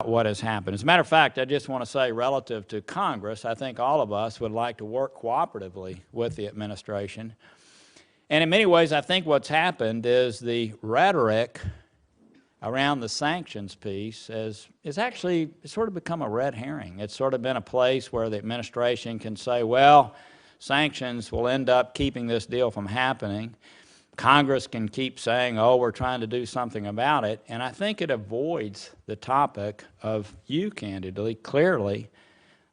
what has happened. As a matter of fact, I just want to say, relative to Congress, I think all of us would like to work cooperatively with the administration. And in many ways, I think what's happened is the rhetoric around the sanctions piece is actually sort of become a red herring. It's sort of been a place where the administration can say, well, sanctions will end up keeping this deal from happening. Congress can keep saying, oh, we're trying to do something about it. And I think it avoids the topic of you, candidly, clearly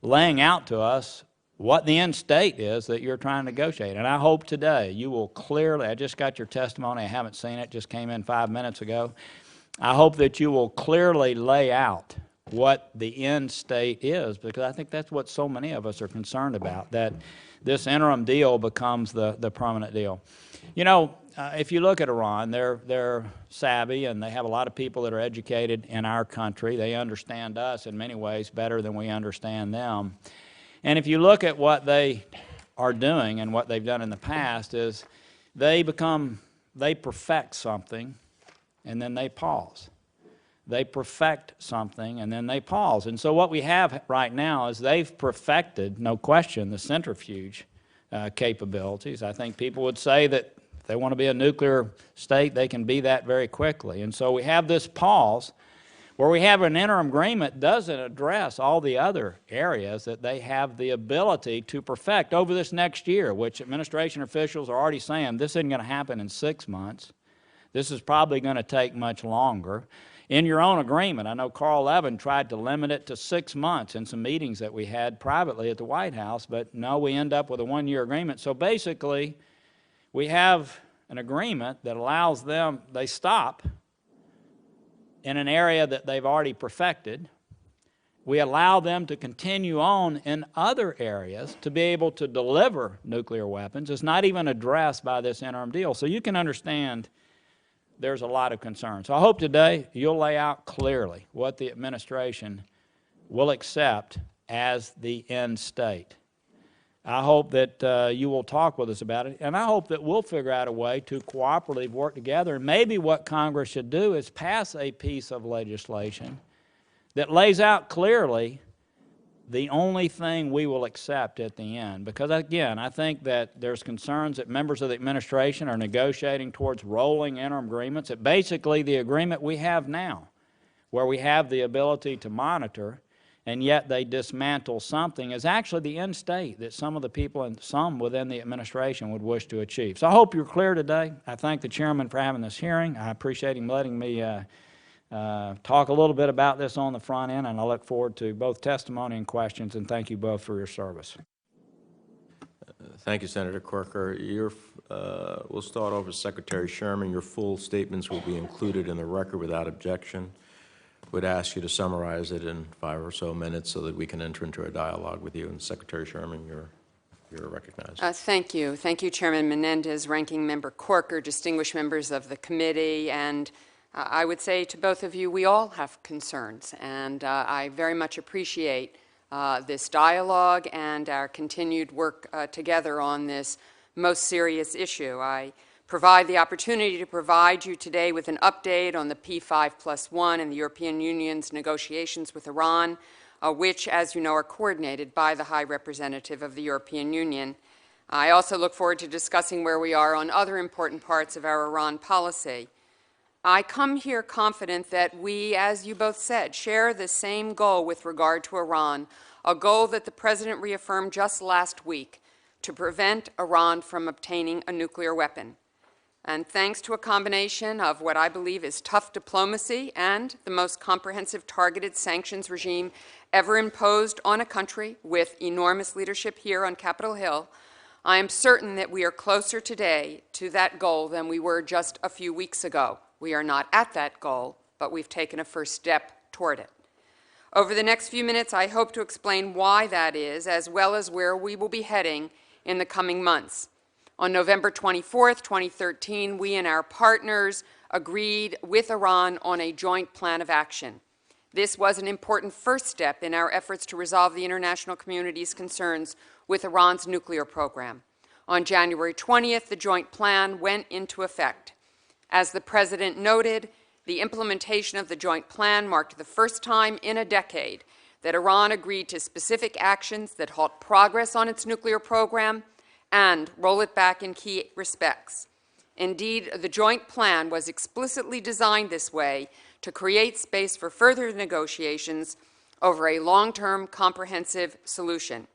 laying out to us what the end state is that you're trying to negotiate. And I hope today you will clearly, I just got your testimony, I haven't seen it, just came in 5 minutes ago. I hope that you will clearly lay out what the end state is, because I think that's what so many of us are concerned about, that this interim deal becomes the permanent deal. You know, if you look at Iran, they're savvy, and they have a lot of people that are educated in our country. They understand us in many ways better than we understand them. And if you look at what they are doing and what they've done in the past, is they perfect something, and then they pause. They perfect something, and then they pause. And so what we have right now is they've perfected, no question, the centrifuge capabilities. I think people would say that if they want to be a nuclear state, they can be that very quickly. And so we have this pause where we have an interim agreement that doesn't address all the other areas that they have the ability to perfect over this next year, which administration officials are already saying this isn't going to happen in 6 months. This is probably going to take much longer. In your own agreement, I know Carl Levin tried to limit it to 6 months in some meetings that we had privately at the White House, but no, we end up with a one-year agreement. So basically, we have an agreement that allows them, they stop in an area that they've already perfected. We allow them to continue on in other areas to be able to deliver nuclear weapons. It's not even addressed by this interim deal. So you can understand there's a lot of concern. So I hope today you'll lay out clearly what the administration will accept as the end state. I hope that you will talk with us about it, and I hope that we'll figure out a way to cooperatively work together. And maybe what Congress should do is pass a piece of legislation that lays out clearly the only thing we will accept at the end. Because, again, I think that there's concerns that members of the administration are negotiating towards rolling interim agreements, that basically the agreement we have now, where we have the ability to monitor, and yet they dismantle something, is actually the end state that some of the people and some within the administration would wish to achieve. So I hope you're clear today. I thank the chairman for having this hearing. I appreciate him letting me talk a little bit about this on the front end, and I look forward to both testimony and questions, and thank you both for your service. Thank you, Senator Corker. We'll start over with Secretary Sherman. Your full statements will be included in the record without objection. Would ask you to summarize it in 5 or so minutes so that we can enter into a dialogue with you. And Secretary Sherman, you're recognized. Thank you. Thank you, Chairman Menendez, Ranking Member Corker, distinguished members of the committee, and I would say to both of you, we all have concerns, and I very much appreciate this dialogue and our continued work together on this most serious issue. I provide the opportunity to provide you today with an update on the P5+1 and the European Union's negotiations with Iran, which, as you know, are coordinated by the High Representative of the European Union. I also look forward to discussing where we are on other important parts of our Iran policy. I come here confident that we, as you both said, share the same goal with regard to Iran, a goal that the President reaffirmed just last week, to prevent Iran from obtaining a nuclear weapon. And thanks to a combination of what I believe is tough diplomacy and the most comprehensive targeted sanctions regime ever imposed on a country with enormous leadership here on Capitol Hill, I am certain that we are closer today to that goal than we were just a few weeks ago. We are not at that goal, but we've taken a first step toward it. Over the next few minutes, I hope to explain why that is, as well as where we will be heading in the coming months. On November 24th, 2013, we and our partners agreed with Iran on a joint plan of action. This was an important first step in our efforts to resolve the international community's concerns with Iran's nuclear program. On January 20th, the joint plan went into effect. As the President noted, The implementation of the joint plan marked the first time in a decade that Iran agreed to specific actions that halt progress on its nuclear program and roll it back in key respects. Indeed, the joint plan was explicitly designed this way to create space for further negotiations over a long-term comprehensive solution.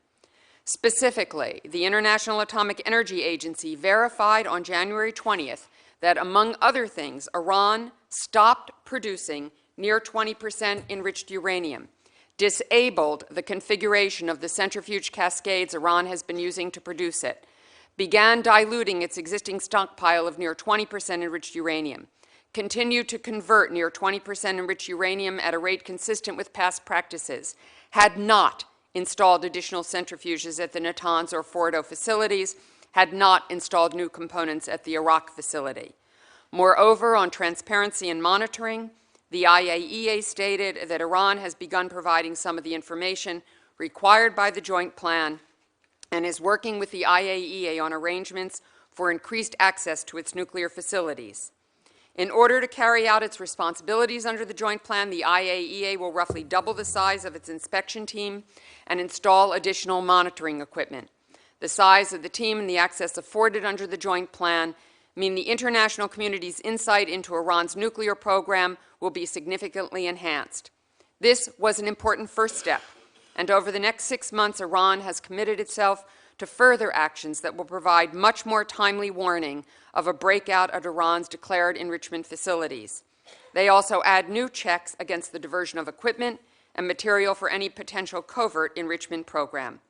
Specifically, the International Atomic Energy Agency verified on January 20th that, among other things, Iran stopped producing near 20% enriched uranium, disabled the configuration of the centrifuge cascades Iran has been using to produce it, began diluting its existing stockpile of near 20% enriched uranium, continued to convert near 20% enriched uranium at a rate consistent with past practices, had not installed additional centrifuges at the Natanz or Fordo facilities, had not installed new components at the Iraq facility. Moreover, on transparency and monitoring, the IAEA stated that Iran has begun providing some of the information required by the joint plan and is working with the IAEA on arrangements for increased access to its nuclear facilities. In order to carry out its responsibilities under the joint plan, the IAEA will roughly double the size of its inspection team and install additional monitoring equipment. The size of the team and the access afforded under the joint plan mean the international community's insight into Iran's nuclear program will be significantly enhanced. This was an important first step, and over the next 6 months, Iran has committed itself to further actions that will provide much more timely warning of a breakout at Iran's declared enrichment facilities. They also add new checks against the diversion of equipment and material for any potential covert enrichment program.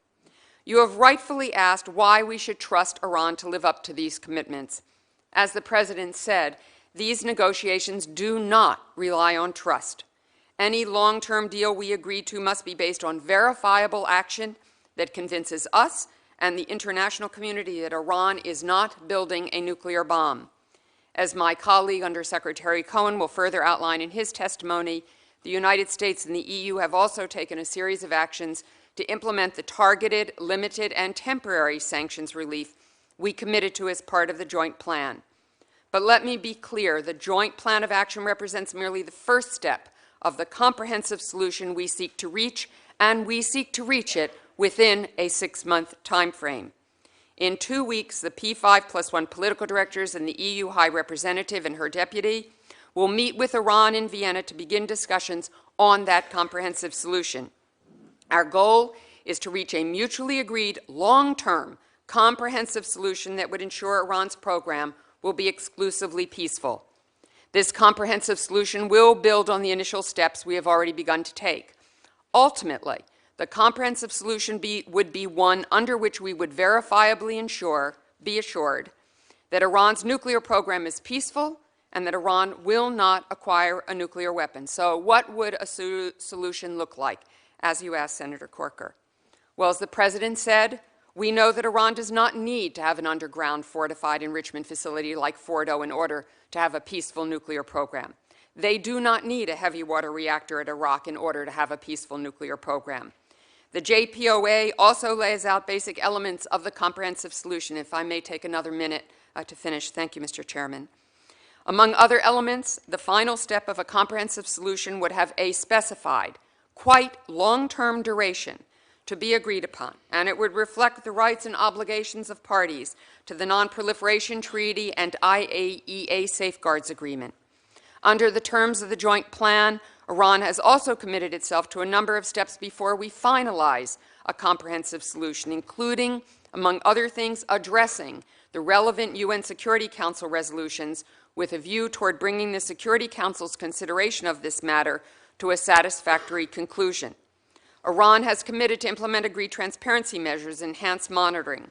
You have rightfully asked why we should trust Iran to live up to these commitments. As the President said, these negotiations do not rely on trust. Any long-term deal we agree to must be based on verifiable action that convinces us and the international community that Iran is not building a nuclear bomb. As my colleague, Undersecretary Cohen, will further outline in his testimony, the United States and the EU have also taken a series of actions to implement the targeted, limited, and temporary sanctions relief we committed to as part of the joint plan. But let me be clear, the joint plan of action represents merely the first step of the comprehensive solution we seek to reach, and we seek to reach it within a 6-month time frame. In 2 weeks, the P5+1 political directors and the EU High Representative and her deputy will meet with Iran in Vienna to begin discussions on that comprehensive solution. Our goal is to reach a mutually agreed, long-term, comprehensive solution that would ensure Iran's program will be exclusively peaceful. This comprehensive solution will build on the initial steps we have already begun to take. Ultimately, the comprehensive solution would be one under which we would verifiably be assured that Iran's nuclear program is peaceful and that Iran will not acquire a nuclear weapon. So what would a solution look like, as you asked Senator Corker? Well, as the President said, we know that Iran does not need to have an underground fortified enrichment facility like Fordo in order to have a peaceful nuclear program. They do not need a heavy water reactor at Iraq in order to have a peaceful nuclear program. The JPOA also lays out basic elements of the comprehensive solution. If I may take another minute to finish. Thank you, Mr. Chairman. Among other elements, the final step of a comprehensive solution would have a specified, quite long-term duration to be agreed upon, and it would reflect the rights and obligations of parties to the Non-Proliferation Treaty and IAEA Safeguards Agreement. Under the terms of the joint plan, Iran has also committed itself to a number of steps before we finalize a comprehensive solution, including, among other things, addressing the relevant UN Security Council resolutions with a view toward bringing the Security Council's consideration of this matter to a satisfactory conclusion. Iran has committed to implement agreed transparency measures, enhance monitoring.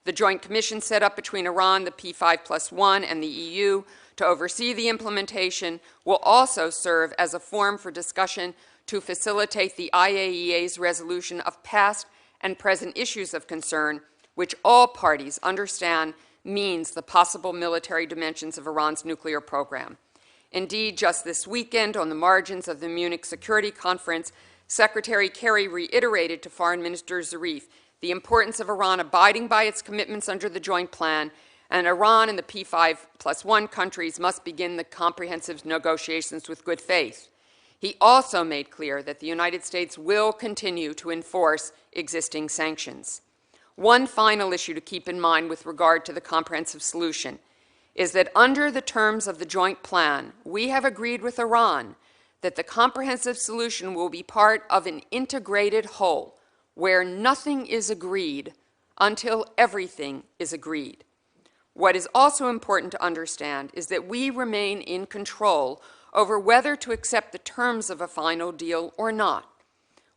The Joint Commission set up between Iran, the P5+1, and the EU to oversee the implementation will also serve as a forum for discussion to facilitate the IAEA's resolution of past and present issues of concern, which all parties understand means the possible military dimensions of Iran's nuclear program. Indeed, just this weekend, on the margins of the Munich Security Conference, Secretary Kerry reiterated to Foreign Minister Zarif the importance of Iran abiding by its commitments under the joint plan and Iran and the P5+1 countries must begin the comprehensive negotiations with good faith. He also made clear that the United States will continue to enforce existing sanctions. One final issue to keep in mind with regard to the comprehensive solution is that under the terms of the joint plan, we have agreed with Iran that the comprehensive solution will be part of an integrated whole where nothing is agreed until everything is agreed. What is also important to understand is that we remain in control over whether to accept the terms of a final deal or not.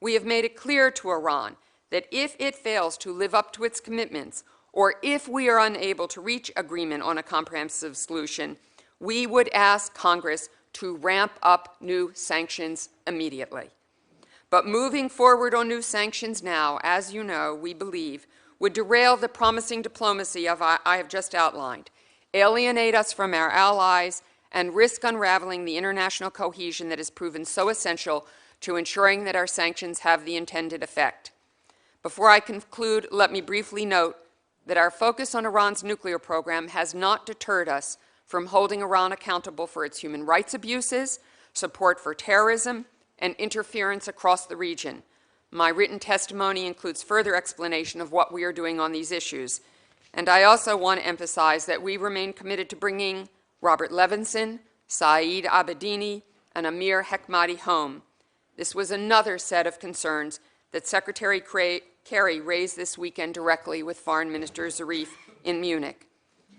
We have made it clear to Iran that if it fails to live up to its commitments, or if we are unable to reach agreement on a comprehensive solution, we would ask Congress to ramp up new sanctions immediately. But moving forward on new sanctions now, as you know, we believe, would derail the promising diplomacy I have just outlined, alienate us from our allies, and risk unraveling the international cohesion that has proven so essential to ensuring that our sanctions have the intended effect. Before I conclude, let me briefly note that our focus on Iran's nuclear program has not deterred us from holding Iran accountable for its human rights abuses, support for terrorism, and interference across the region. My written testimony includes further explanation of what we are doing on these issues. And I also want to emphasize that we remain committed to bringing Robert Levinson, Saeed Abedini, and Amir Hekmati home. This was another set of concerns that Secretary Kerry raised this weekend directly with Foreign Minister Zarif in Munich.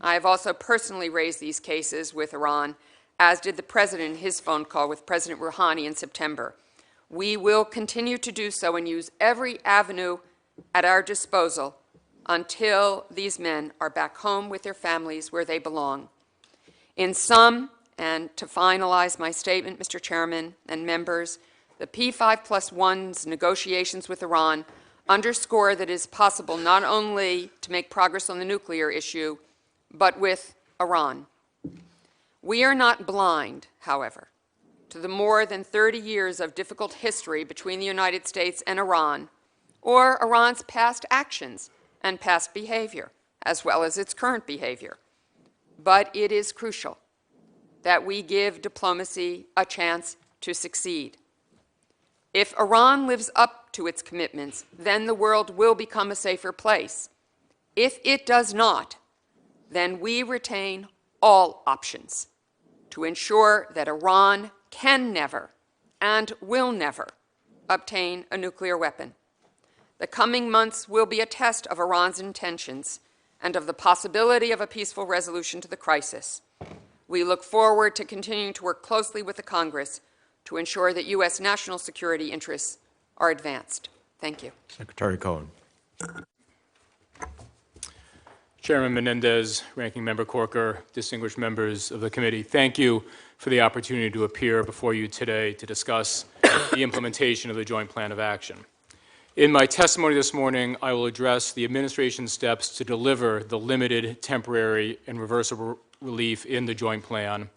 I have also personally raised these cases with Iran, as did the President in his phone call with President Rouhani in September. We will continue to do so and use every avenue at our disposal until these men are back home with their families where they belong. In sum, and to finalize my statement, Mr. Chairman and members, the P5+1's negotiations with Iran underscore that it is possible not only to make progress on the nuclear issue, but with Iran. We are not blind, however, to the more than 30 years of difficult history between the United States and Iran, or Iran's past actions and past behavior, as well as its current behavior. But it is crucial that we give diplomacy a chance to succeed. If Iran lives up to its commitments, then the world will become a safer place. If it does not, then we retain all options to ensure that Iran can never and will never obtain a nuclear weapon. The coming months will be a test of Iran's intentions and of the possibility of a peaceful resolution to the crisis. We look forward to continuing to work closely with the Congress to ensure that U.S. national security interests are advanced. Thank you. Secretary Cohen. Chairman Menendez, Ranking Member Corker, distinguished members of the committee, thank you for the opportunity to appear before you today to discuss the implementation of the Joint Plan of Action. In my testimony this morning, I will address the administration's steps to deliver the limited, temporary, and reversible relief in the Joint Plan,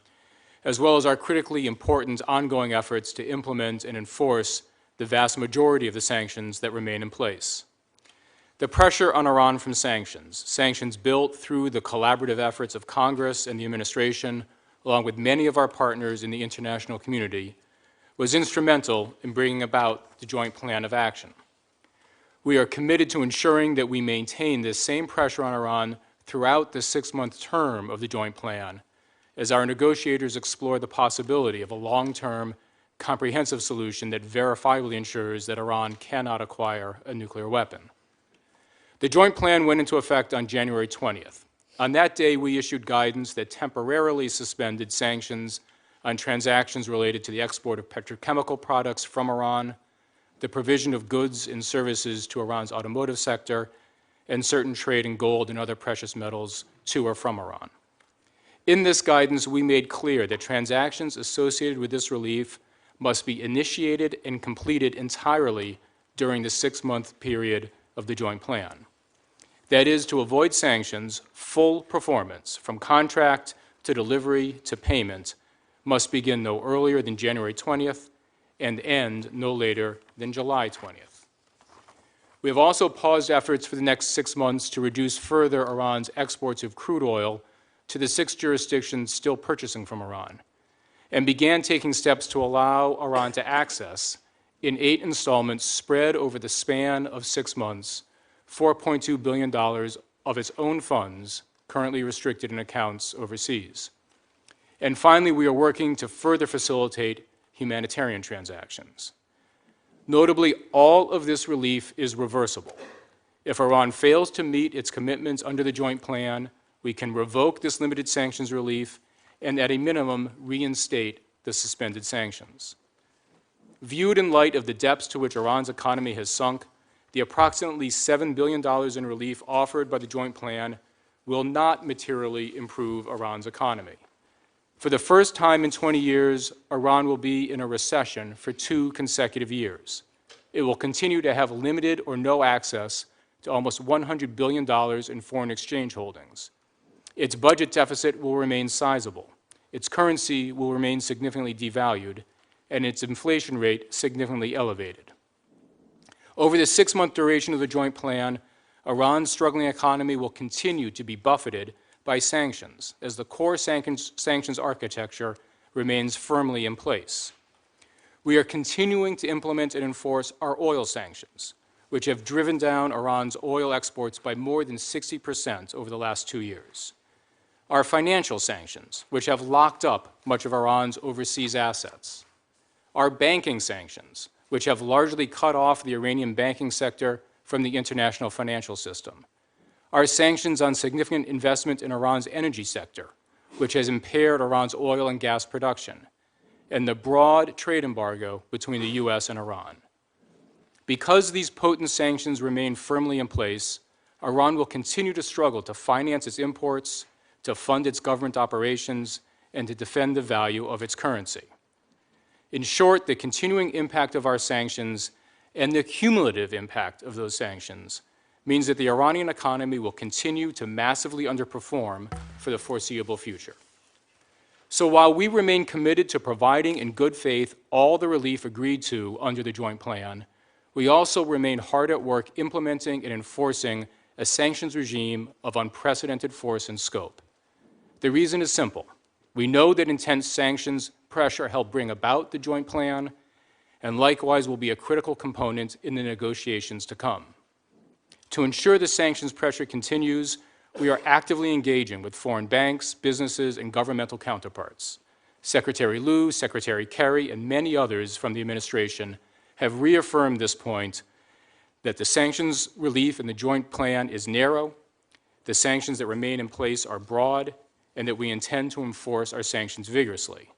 as well as our critically important ongoing efforts to implement and enforce the vast majority of the sanctions that remain in place. The pressure on Iran from sanctions built through the collaborative efforts of Congress and the administration, along with many of our partners in the international community, was instrumental in bringing about the Joint Plan of Action. We are committed to ensuring that we maintain this same pressure on Iran throughout the 6-month term of the Joint Plan, as our negotiators explore the possibility of a long-term, comprehensive solution that verifiably ensures that Iran cannot acquire a nuclear weapon. The Joint Plan went into effect on January 20th. On that day, we issued guidance that temporarily suspended sanctions on transactions related to the export of petrochemical products from Iran, the provision of goods and services to Iran's automotive sector, and certain trade in gold and other precious metals to or from Iran. In this guidance, we made clear that transactions associated with this relief must be initiated and completed entirely during the 6-month period of the Joint Plan. That is, to avoid sanctions, full performance, from contract to delivery to payment, must begin no earlier than January 20th and end no later than July 20th. We have also paused efforts for the next 6 months to reduce further Iran's exports of crude oil to the 6 jurisdictions still purchasing from Iran, and began taking steps to allow Iran to access, in 8 installments spread over the span of 6 months, $4.2 billion of its own funds currently restricted in accounts overseas. And finally, we are working to further facilitate humanitarian transactions. Notably, all of this relief is reversible. If Iran fails to meet its commitments under the joint plan, we can revoke this limited sanctions relief and, at a minimum, reinstate the suspended sanctions. Viewed in light of the depths to which Iran's economy has sunk, the approximately $7 billion in relief offered by the joint plan will not materially improve Iran's economy. For the first time in 20 years, Iran will be in a recession for 2 consecutive years. It will continue to have limited or no access to almost $100 billion in foreign exchange holdings. Its budget deficit will remain sizable. Its currency will remain significantly devalued, and its inflation rate significantly elevated. Over the 6-month duration of the joint plan, Iran's struggling economy will continue to be buffeted by sanctions, as the core sanctions architecture remains firmly in place. We are continuing to implement and enforce our oil sanctions, which have driven down Iran's oil exports by more than 60% over the last 2 years. Our financial sanctions, which have locked up much of Iran's overseas assets. Our banking sanctions, which have largely cut off the Iranian banking sector from the international financial system. Our sanctions on significant investment in Iran's energy sector, which has impaired Iran's oil and gas production, and the broad trade embargo between the U.S. and Iran. Because these potent sanctions remain firmly in place, Iran will continue to struggle to finance its imports, to fund its government operations, and to defend the value of its currency. In short, the continuing impact of our sanctions and the cumulative impact of those sanctions means that the Iranian economy will continue to massively underperform for the foreseeable future. So while we remain committed to providing in good faith all the relief agreed to under the joint plan, we also remain hard at work implementing and enforcing a sanctions regime of unprecedented force and scope. The reason is simple. We know that intense sanctions pressure helped bring about the joint plan, and likewise will be a critical component in the negotiations to come. To ensure the sanctions pressure continues, we are actively engaging with foreign banks, businesses, and governmental counterparts. Secretary Liu, Secretary Kerry, and many others from the administration have reaffirmed this point, that the sanctions relief in the joint plan is narrow, the sanctions that remain in place are broad, and that we intend to enforce our sanctions vigorously.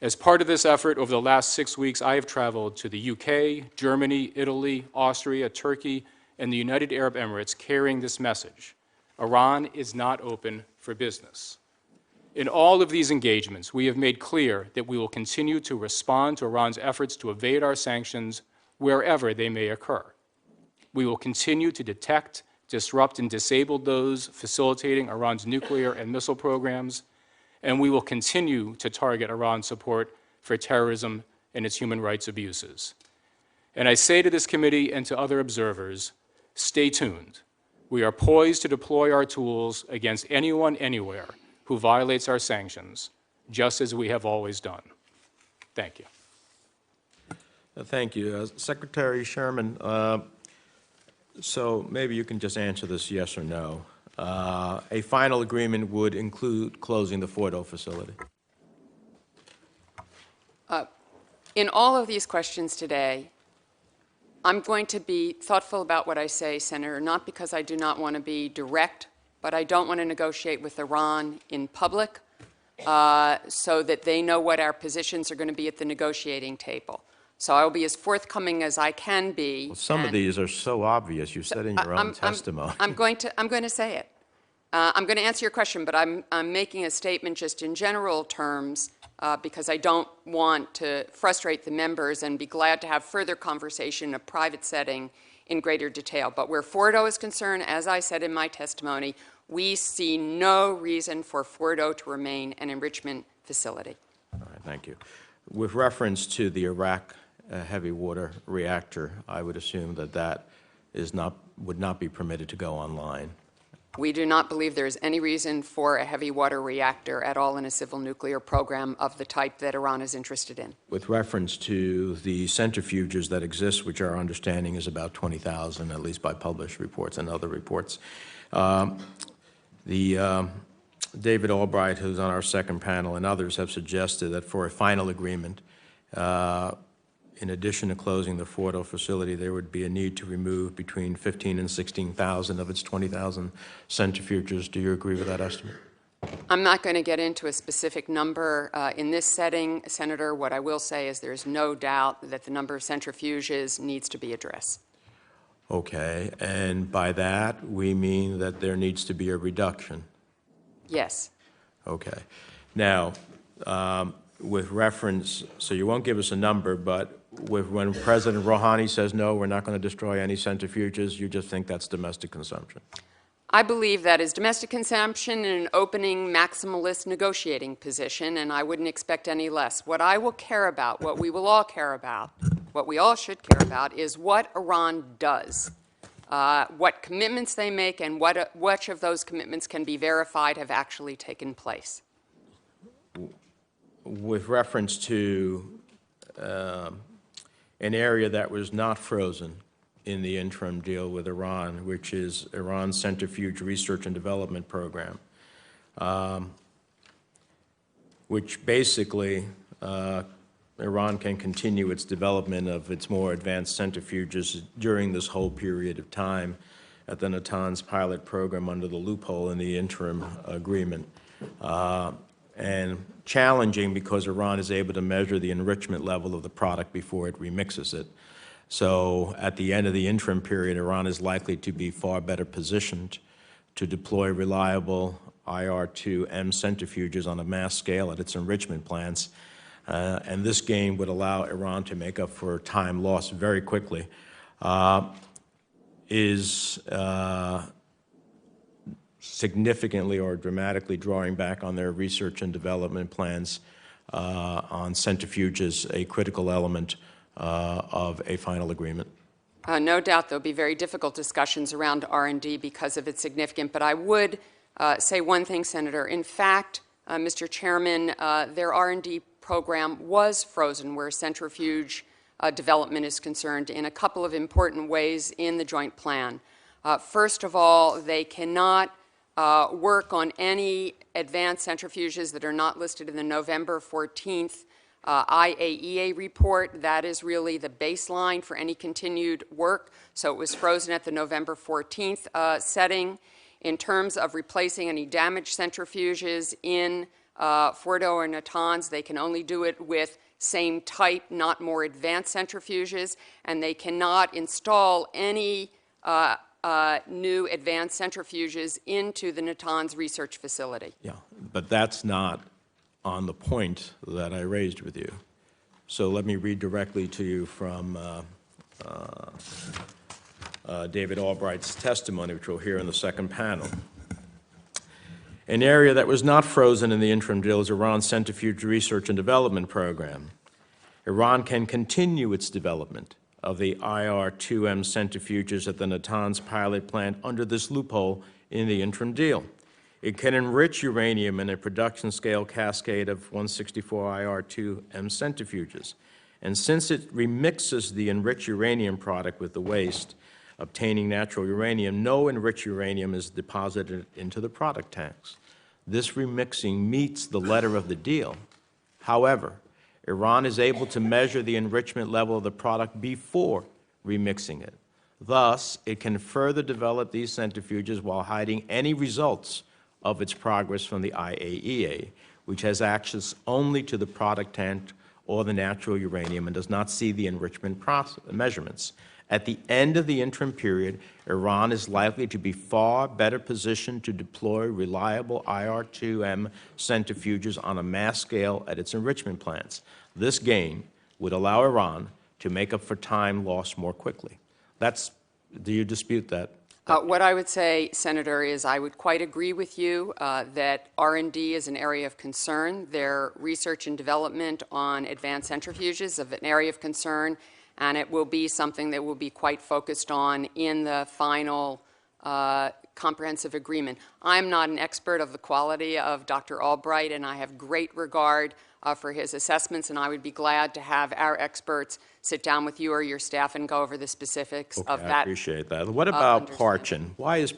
As part of this effort, over the last 6 weeks, I have traveled to the UK, Germany, Italy, Austria, Turkey, and the United Arab Emirates carrying this message. Iran is not open for business. In all of these engagements, we have made clear that we will continue to respond to Iran's efforts to evade our sanctions wherever they may occur. We will continue to detect, disrupt, and disable those facilitating Iran's nuclear and missile programs, and we will continue to target Iran's support for terrorism and its human rights abuses. And I say to this committee and to other observers, stay tuned. We are poised to deploy our tools against anyone, anywhere, who violates our sanctions, just as we have always done. Thank you. Thank you. Secretary Sherman, so maybe you can just answer this yes or no. A final agreement would include closing the Fordo facility. In all of these questions today, I'm going to be thoughtful about what I say, Senator, not because I do not want to be direct, but I don't want to negotiate with Iran in public so that they know what our positions are going to be at the negotiating table. So I will be as forthcoming as I can be. Well, some of these are so obvious. You said in your own testimony. I'm going to say it. I'm going to answer your question, but I'm making a statement just in general terms because I don't want to frustrate the members and be glad to have further conversation in a private setting in greater detail. But where Fordo is concerned, as I said in my testimony, we see no reason for Fordo to remain an enrichment facility. All right, thank you. With reference to the Iraq heavy water reactor, I would assume that that would not be permitted to go online. We do not believe there is any reason for a heavy water reactor at all in a civil nuclear program of the type that Iran is interested in. With reference to the centrifuges that exist, which our understanding is about 20,000, at least by published reports and other reports, David Albright, who's on our second panel, and others have suggested that for a final agreement, in addition to closing the Fordo facility, there would be a need to remove between 15 and 16,000 of its 20,000 centrifuges. Do you agree with that estimate? I'm not going to get into a specific number in this setting, Senator. What I will say is there's no doubt that the number of centrifuges needs to be addressed. Okay, and by that, we mean that there needs to be a reduction. Yes. Okay. Now, with reference, so you won't give us a number, but when President Rouhani says, no, we're not going to destroy any centrifuges, you just think that's domestic consumption? I believe that is domestic consumption in an opening maximalist negotiating position, and I wouldn't expect any less. What I will care about, what we will all care about, what we all should care about is what Iran does, what commitments they make, and which of those commitments can be verified have actually taken place. With reference to an area that was not frozen in the interim deal with Iran, which is Iran's Centrifuge Research and Development Program, which basically Iran can continue its development of its more advanced centrifuges during this whole period of time at the Natanz pilot program under the loophole in the interim agreement. And challenging because Iran is able to measure the enrichment level of the product before it remixes it. So at the end of the interim period, Iran is likely to be far better positioned to deploy reliable IR2M centrifuges on a mass scale at its enrichment plants. And this gain would allow Iran to make up for time lost very quickly. Significantly or dramatically drawing back on their research and development plans on centrifuges a critical element of a final agreement? No doubt there'll be very difficult discussions around R&D because of its significance, but I would say one thing, Senator. In fact, Mr. Chairman, their R&D program was frozen where centrifuge development is concerned in a couple of important ways in the joint plan. First of all, they cannot work on any advanced centrifuges that are not listed in the November 14th IAEA report. That is really the baseline for any continued work. So it was frozen at the November 14th setting. In terms of replacing any damaged centrifuges in Fordo or Natanz, they can only do it with same type, not more advanced centrifuges, and they cannot install any new advanced centrifuges into the Natanz research facility. Yeah, but that's not on the point that I raised with you. So let me read directly to you from David Albright's testimony, which we'll hear in the second panel. An area that was not frozen in the interim deal is Iran's Centrifuge Research and Development Program. Iran can continue its development of the IR2M centrifuges at the Natanz pilot plant under this loophole in the interim deal. It can enrich uranium in a production scale cascade of 164 IR2M centrifuges. And since it remixes the enriched uranium product with the waste, obtaining natural uranium, no enriched uranium is deposited into the product tanks. This remixing meets the letter of the deal. However, Iran is able to measure the enrichment level of the product before remixing it. Thus, it can further develop these centrifuges while hiding any results of its progress from the IAEA, which has access only to the product tank or the natural uranium and does not see the enrichment measurements. At the end of the interim period, Iran is likely to be far better positioned to deploy reliable IR2M centrifuges on a mass scale at its enrichment plants. This gain would allow Iran to make up for time lost more quickly. Do you dispute that? What I would say, Senator, is I would quite agree with you that R&D is an area of concern. Their research and development on advanced centrifuges is an area of concern. and it will be something that will be quite focused on in the final comprehensive agreement. I'm not an expert of the quality of Dr. Albright, and I have great regard for his assessments, and I would be glad to have our experts sit down with you or your staff and go over the specifics of that. I appreciate that. What about Parchin? Why was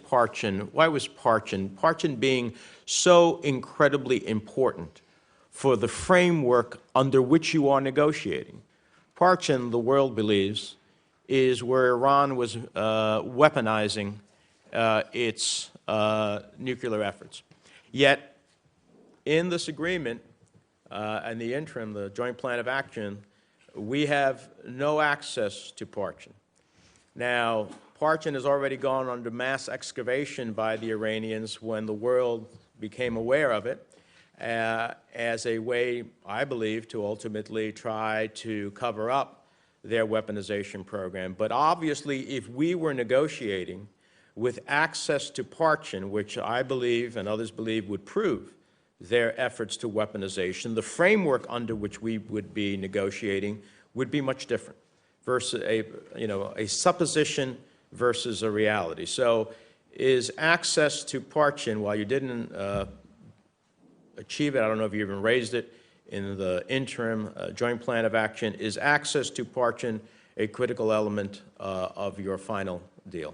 Parchin being so incredibly important for the framework under which you are negotiating? Parchin, the world believes, is where Iran was weaponizing its nuclear efforts. Yet, in this agreement, and the interim, the Joint Plan of Action, we have no access to Parchin. Now, Parchin has already gone under mass excavation by the Iranians when the world became aware of it, as a way, I believe, to ultimately try to cover up their weaponization program. But obviously, if we were negotiating with access to Parchin, which I believe and others believe would prove their efforts to weaponization, the framework under which we would be negotiating would be much different, versus a supposition versus a reality. So is access to Parchin, while you didn't achieve it, I don't know if you even raised it in the interim Joint Plan of Action, is access to Parchin a critical element of your final deal?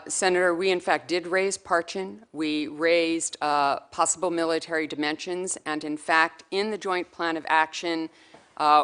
Senator, we in fact did raise Parchin. We raised possible military dimensions, and in fact, in the Joint Plan of Action,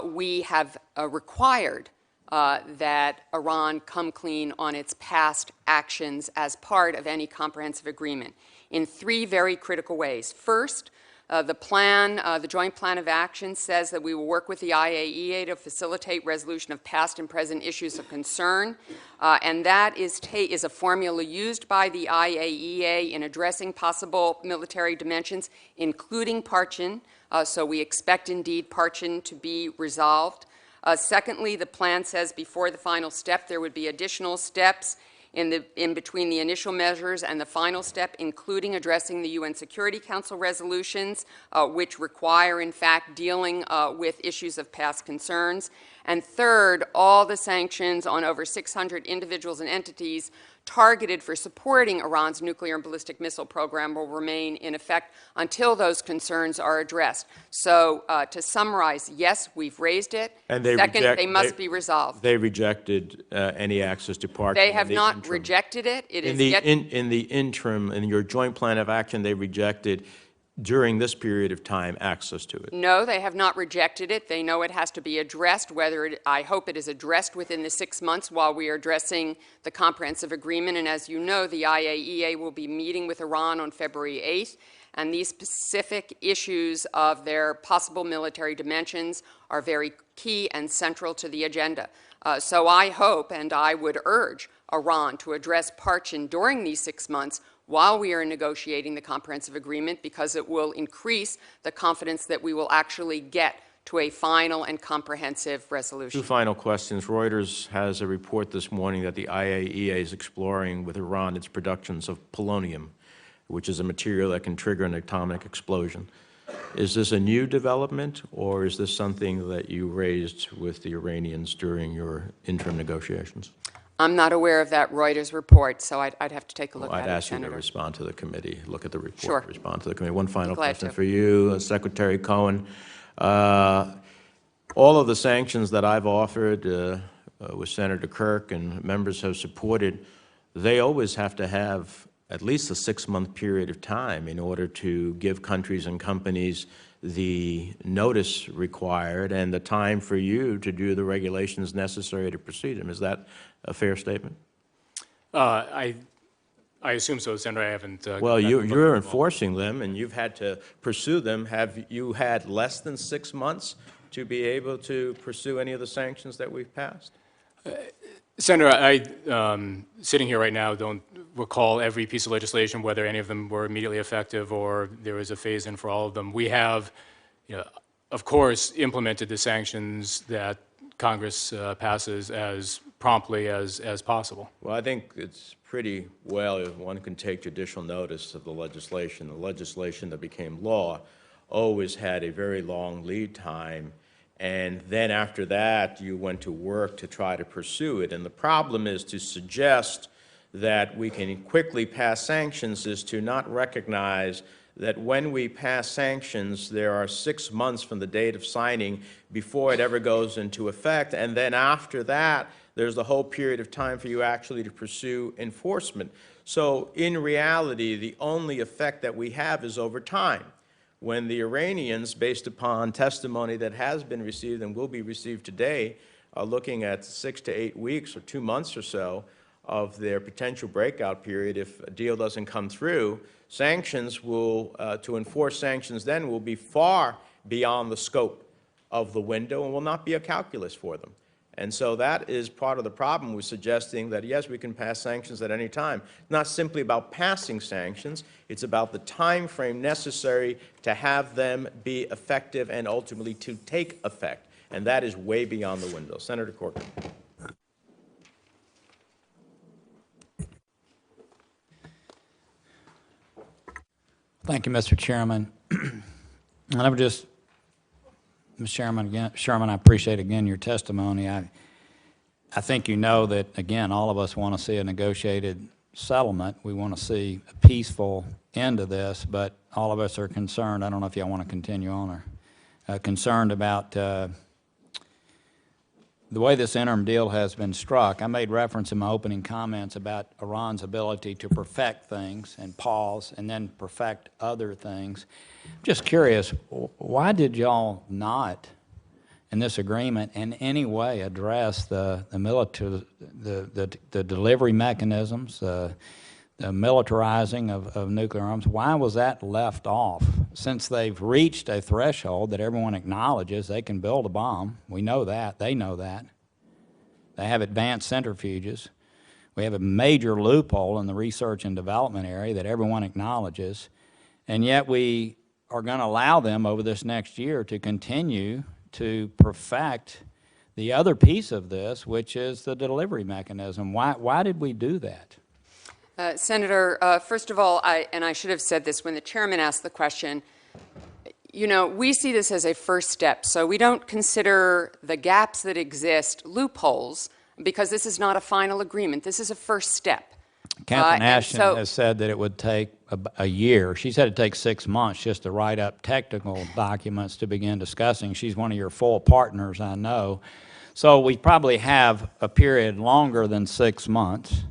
we have required that Iran come clean on its past actions as part of any comprehensive agreement in three very critical ways. First, the Joint Plan of Action says that we will work with the IAEA to facilitate resolution of past and present issues of concern, and that is a formula used by the IAEA in addressing possible military dimensions, including Parchin, so we expect indeed Parchin to be resolved. Secondly, the plan says before the final step there would be additional steps in between the initial measures and the final step, including addressing the UN Security Council resolutions, which require, in fact, dealing with issues of past concerns. And third, all the sanctions on over 600 individuals and entities targeted for supporting Iran's nuclear and ballistic missile program will remain in effect until those concerns are addressed. So to summarize, yes, we've raised it. And second, they must be resolved. They rejected any access to Parchin. They have not rejected it. It is yet in the interim, in your Joint Plan of Action, they rejected during this period of time access to it. No, they have not rejected it. They know it has to be addressed, I hope it is addressed within the 6 months while we are addressing the comprehensive agreement. And as you know, the IAEA will be meeting with Iran on February 8th, and these specific issues of their possible military dimensions are very key and central to the agenda. So I hope and I would urge Iran to address Parchin during these 6 months while we are negotiating the comprehensive agreement, because it will increase the confidence that we will actually get to a final and comprehensive resolution. Two final questions. Reuters has a report this morning that the IAEA is exploring with Iran its productions of polonium, which is a material that can trigger an atomic explosion. Is this a new development, or is this something that you raised with the Iranians during your interim negotiations? I'm not aware of that Reuters report, so I'd have to take a look at it, I'd ask you Senator. to respond to the committee, look at the report, Sure. respond to the committee. One final question to. for you, Secretary Cohen. All of the sanctions that I've offered with Senator Kirk and members have supported, they always have to have at least a 6-month period of time in order to give countries and companies the notice required and the time for you to do the regulations necessary to proceed them. Is that a fair statement? I assume so, Senator. I haven't. Well, you're enforcing them, and you've had to pursue them. Have you had less than 6 months to be able to pursue any of the sanctions that we've passed? Senator, I, sitting here right now, don't recall every piece of legislation, whether any of them were immediately effective or there was a phase-in for all of them. We have, of course, implemented the sanctions that Congress passes as promptly as possible. Well, I think it's pretty well if one can take judicial notice of the legislation. The legislation that became law always had a very long lead time, and then after that you went to work to try to pursue it. And the problem is to suggest that we can quickly pass sanctions is to not recognize that when we pass sanctions, there are 6 months from the date of signing before it ever goes into effect, and then after that, there's the whole period of time for you actually to pursue enforcement. So in reality, the only effect that we have is over time. When the Iranians, based upon testimony that has been received and will be received today, are looking at 6 to 8 weeks or 2 months or so of their potential breakout period if a deal doesn't come through, sanctions will, to enforce sanctions then will be far beyond the scope of the window and will not be a calculus for them. And so that is part of the problem with suggesting that, yes, we can pass sanctions at any time. It's not simply about passing sanctions. It's about the time frame necessary to have them be effective and ultimately to take effect. And that is way beyond the window. Senator Corker. Thank you, Mr. Chairman. And I would just, Mr. Sherman, I appreciate again your testimony. I think you know that, again, all of us want to see a negotiated settlement. We want to see a peaceful end to this, but all of us are concerned. I don't know if y'all want to continue on or concerned about the way this interim deal has been struck. I made reference in my opening comments about Iran's ability to perfect things and pause and then perfect other things. I'm just curious, why did y'all not, in this agreement, in any way address the delivery mechanisms, the militarizing of nuclear arms? Why was that left off? Since they've reached a threshold that everyone acknowledges they can build a bomb, we know that, they know that. They have advanced centrifuges. We have a major loophole in the research and development area that everyone acknowledges, and yet we are going to allow them over this next year to continue to perfect the other piece of this, which is the delivery mechanism. Why did we do that? Senator, first of all, and I should have said this when the chairman asked the question, you know, we see this as a first step, so we don't consider the gaps that exist loopholes because this is not a final agreement. This is a first step. Catherine Ashton has said that it would take a year. She said it takes 6 months just to write up technical documents to begin discussing. She's one of your full partners, I know. So we probably have a period longer than 6 months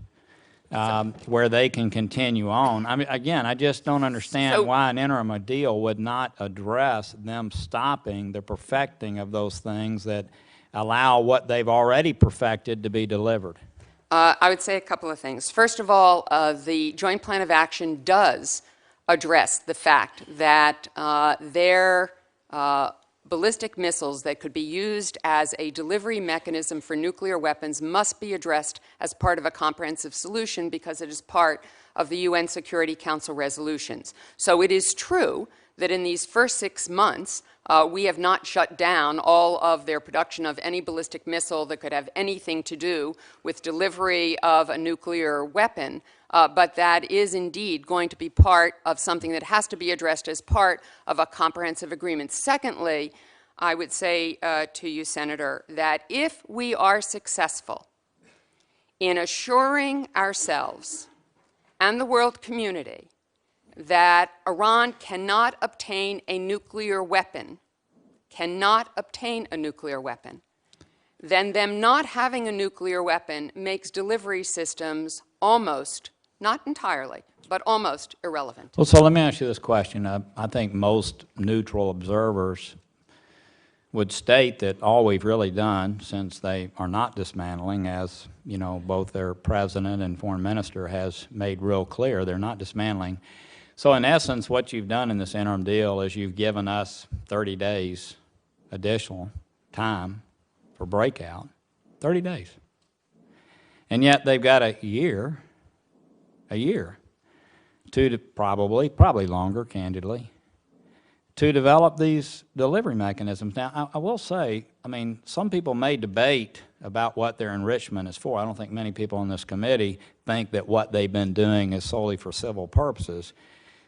where they can continue on. I mean, again, I just don't understand why an interim deal would not address them stopping the perfecting of those things that allow what they've already perfected to be delivered. I would say a couple of things. First of all, the Joint Plan of Action does address the fact that their ballistic missiles that could be used as a delivery mechanism for nuclear weapons must be addressed as part of a comprehensive solution because it is part of the UN Security Council resolutions. So it is true that in these first 6 months, we have not shut down all of their production of any ballistic missile that could have anything to do with delivery of a nuclear weapon, but that is indeed going to be part of something that has to be addressed as part of a comprehensive agreement. Secondly, I would say to you, Senator, that if we are successful in assuring ourselves and the world community that Iran cannot obtain a nuclear weapon, then them not having a nuclear weapon makes delivery systems almost, not entirely, but almost irrelevant. Well, so let me ask you this question. I think most neutral observers would state that all we've really done, since they are not dismantling, as you know, both their president and foreign minister has made real clear, they're not dismantling. So in essence, what you've done in this interim deal is you've given us 30 days additional time for breakout, 30 days. And yet they've got a year to probably longer, candidly, to develop these delivery mechanisms. Now, I will say, I mean, some people may debate about what their enrichment is for. I don't think many people on this committee think that what they've been doing is solely for civil purposes.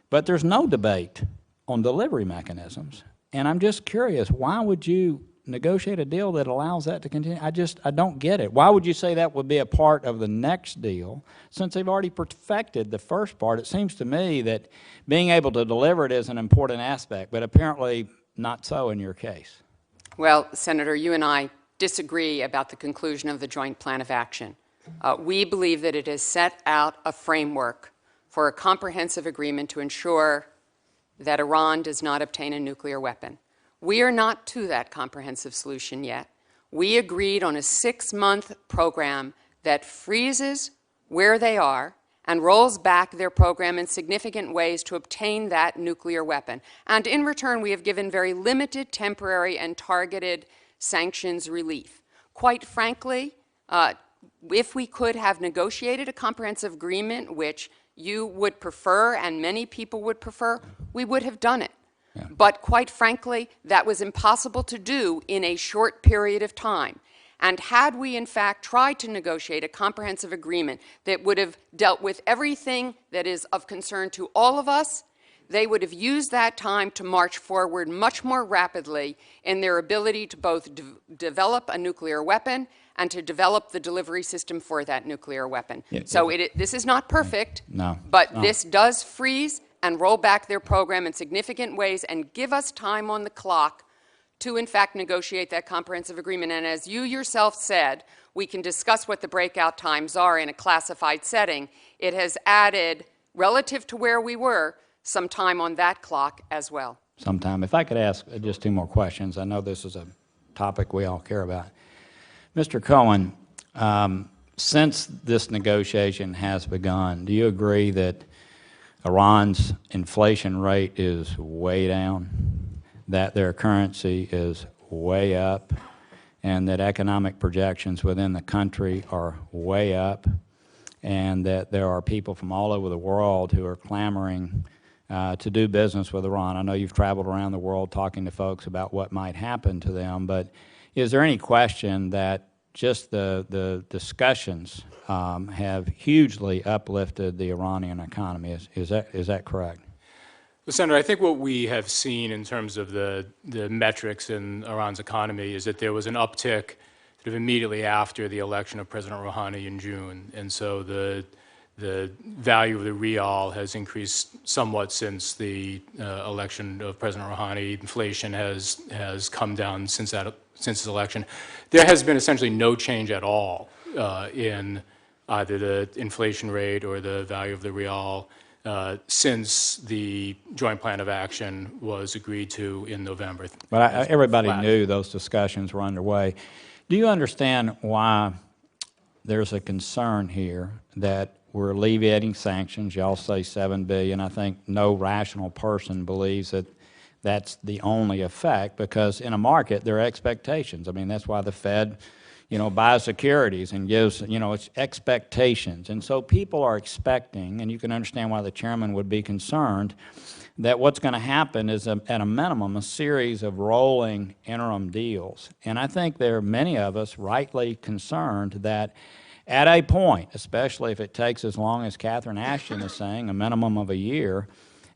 But there's no debate on delivery mechanisms. And I'm just curious, why would you negotiate a deal that allows that to continue? I don't get it. Why would you say that would be a part of the next deal since they've already perfected the first part? It seems to me that being able to deliver it is an important aspect, but apparently not so in your case. Well, Senator, you and I disagree about the conclusion of the Joint Plan of Action. We believe that it has set out a framework for a comprehensive agreement to ensure that Iran does not obtain a nuclear weapon. We are not to that comprehensive solution yet. We agreed on a 6-month program that freezes where they are and rolls back their program in significant ways to obtain that nuclear weapon. And in return, we have given very limited, temporary, and targeted sanctions relief. Quite frankly, if we could have negotiated a comprehensive agreement, which you would prefer and many people would prefer, we would have done it. Yeah. But quite frankly, that was impossible to do in a short period of time. And had we, in fact, tried to negotiate a comprehensive agreement that would have dealt with everything that is of concern to all of us, they would have used that time to march forward much more rapidly in their ability to both develop a nuclear weapon and to develop the delivery system for that nuclear weapon. Yeah, so this is not perfect, but this does freeze and roll back their program in significant ways and give us time on the clock to, in fact, negotiate that comprehensive agreement. And as you yourself said, we can discuss what the breakout times are in a classified setting. It has added, relative to where we were, some time on that clock as well. Sometime. If I could ask just 2 more questions. I know this is a topic we all care about. Mr. Cohen, since this negotiation has begun, do you agree that Iran's inflation rate is way down, that their currency is way up, and that economic projections within the country are way up, and that there are people from all over the world who are clamoring to do business with Iran? I know you've traveled around the world talking to folks about what might happen to them, but is there any question that just the discussions have hugely uplifted the Iranian economy? Is that correct? Well, Senator, I think what we have seen in terms of the metrics in Iran's economy is that there was an uptick sort of immediately after the election of President Rouhani in June. And so the value of the rial has increased somewhat since the election of President Rouhani. Inflation has come down since his election. There has been essentially no change at all in either the inflation rate or the value of the rial since the Joint Plan of Action was agreed to in November. But everybody knew those discussions were underway. Do you understand why there's a concern here that we're alleviating sanctions? Y'all say $7 billion. I think no rational person believes that that's the only effect, because in a market there are expectations. I mean, that's why the Fed, buys securities and gives, it's expectations. And so people are expecting, and you can understand why the chairman would be concerned, that what's going to happen is, at a minimum, a series of rolling interim deals. And I think there are many of us rightly concerned that at a point, especially if it takes as long as Catherine Ashton is saying, a minimum of a year,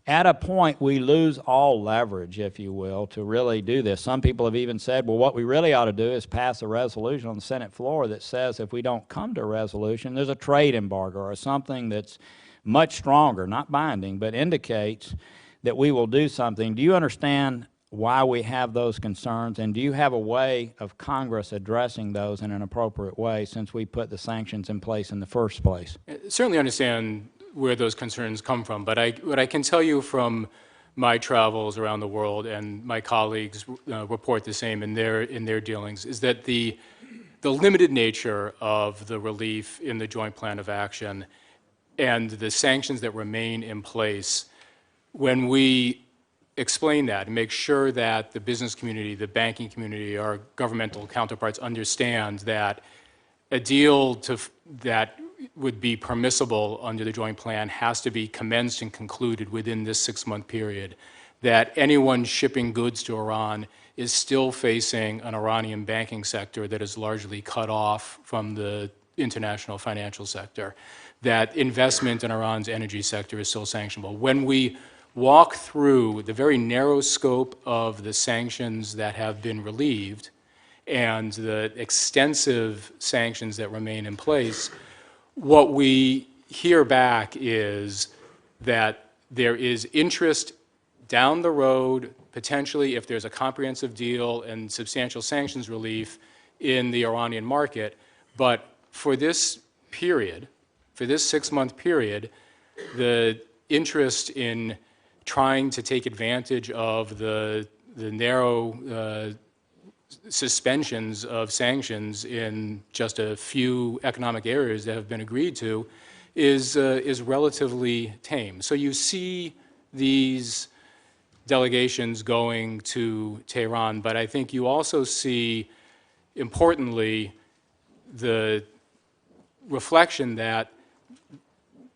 at a point we lose all leverage, if you will, to really do this. Some people have even said, well, what we really ought to do is pass a resolution on the Senate floor that says if we don't come to a resolution, there's a trade embargo or something that's much stronger, not binding, but indicates that we will do something. Do you understand why we have those concerns, and do you have a way of Congress addressing those in an appropriate way since we put the sanctions in place in the first place? I certainly understand where those concerns come from, but what I can tell you from my travels around the world, and my colleagues report the same in their dealings, is that the limited nature of the relief in the Joint Plan of Action and the sanctions that remain in place, when we explain that and make sure that the business community, the banking community, our governmental counterparts understand that a deal that would be permissible under the joint plan has to be commenced and concluded within this 6-month period, that anyone shipping goods to Iran is still facing an Iranian banking sector that is largely cut off from the international financial sector, that investment in Iran's energy sector is still sanctionable. When we walk through the very narrow scope of the sanctions that have been relieved, and the extensive sanctions that remain in place, what we hear back is that there is interest down the road, potentially if there's a comprehensive deal and substantial sanctions relief in the Iranian market. But for this period, for this 6-month period, the interest in trying to take advantage of the narrow suspensions of sanctions in just a few economic areas that have been agreed to is relatively tame. So you see these delegations going to Tehran, but I think you also see, importantly, the reflection that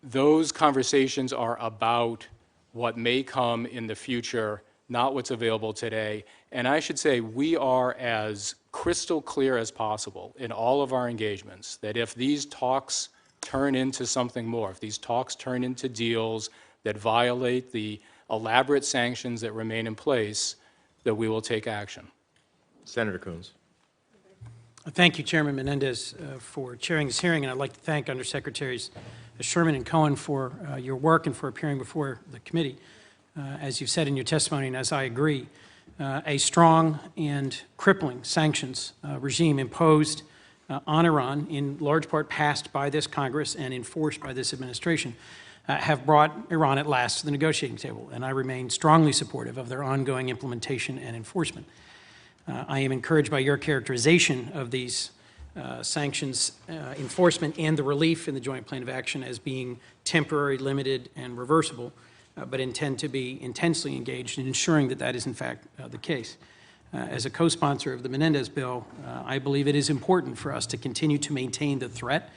those conversations are about what may come in the future, not what's available today. And I should say we are as crystal clear as possible in all of our engagements that if these talks turn into something more, if these talks turn into deals that violate the elaborate sanctions that remain in place, that we will take action. Senator Coons. Thank you, Chairman Menendez, for chairing this hearing, and I'd like to thank Undersecretaries Sherman and Cohen for your work and for appearing before the committee. As you've said in your testimony, and as I agree, a strong and crippling sanctions regime imposed on Iran, in large part passed by this Congress and enforced by this administration, have brought Iran at last to the negotiating table, and I remain strongly supportive of their ongoing implementation and enforcement. I am encouraged by your characterization of these sanctions enforcement and the relief in the Joint Plan of Action as being temporary, limited, and reversible, but intend to be intensely engaged in ensuring that that is in fact the case. As a co-sponsor of the Menendez bill, I believe it is important for us to continue to maintain the threat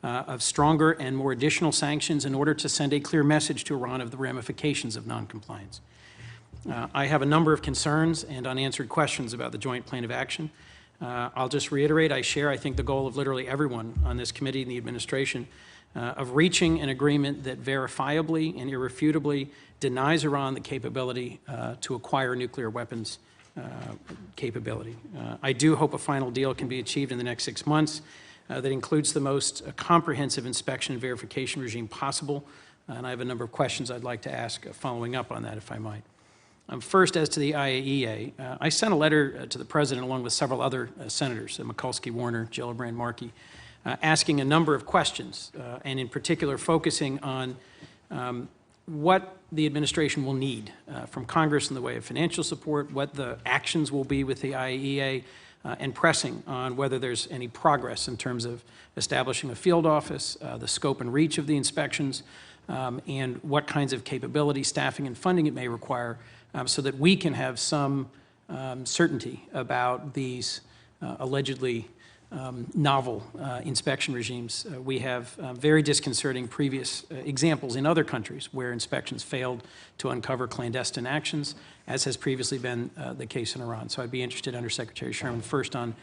of stronger and more additional sanctions in order to send a clear message to Iran of the ramifications of noncompliance. I have a number of concerns and unanswered questions about the Joint Plan of Action. I'll just reiterate, I share, I think, the goal of literally everyone on this committee and the administration of reaching an agreement that verifiably and irrefutably denies Iran the capability to acquire nuclear weapons capability. I do hope a final deal can be achieved in the next 6 months that includes the most comprehensive inspection and verification regime possible, and I have a number of questions I'd like to ask following up on that, if I might. First, as to the IAEA, I sent a letter to the President along with several other senators, Mikulski, Warner, Gillibrand, Markey, asking a number of questions, and in particular focusing on what the administration will need from Congress in the way of financial support, what the actions will be with the IAEA, and pressing on whether there's any progress in terms of establishing a field office, the scope and reach of the inspections, and what kinds of capability, staffing, and funding it may require so that we can have some certainty about these allegedly novel inspection regimes. We have very disconcerting previous examples in other countries where inspections failed to uncover clandestine actions, as has previously been the case in Iran. So I'd be interested, Undersecretary Sherman, first on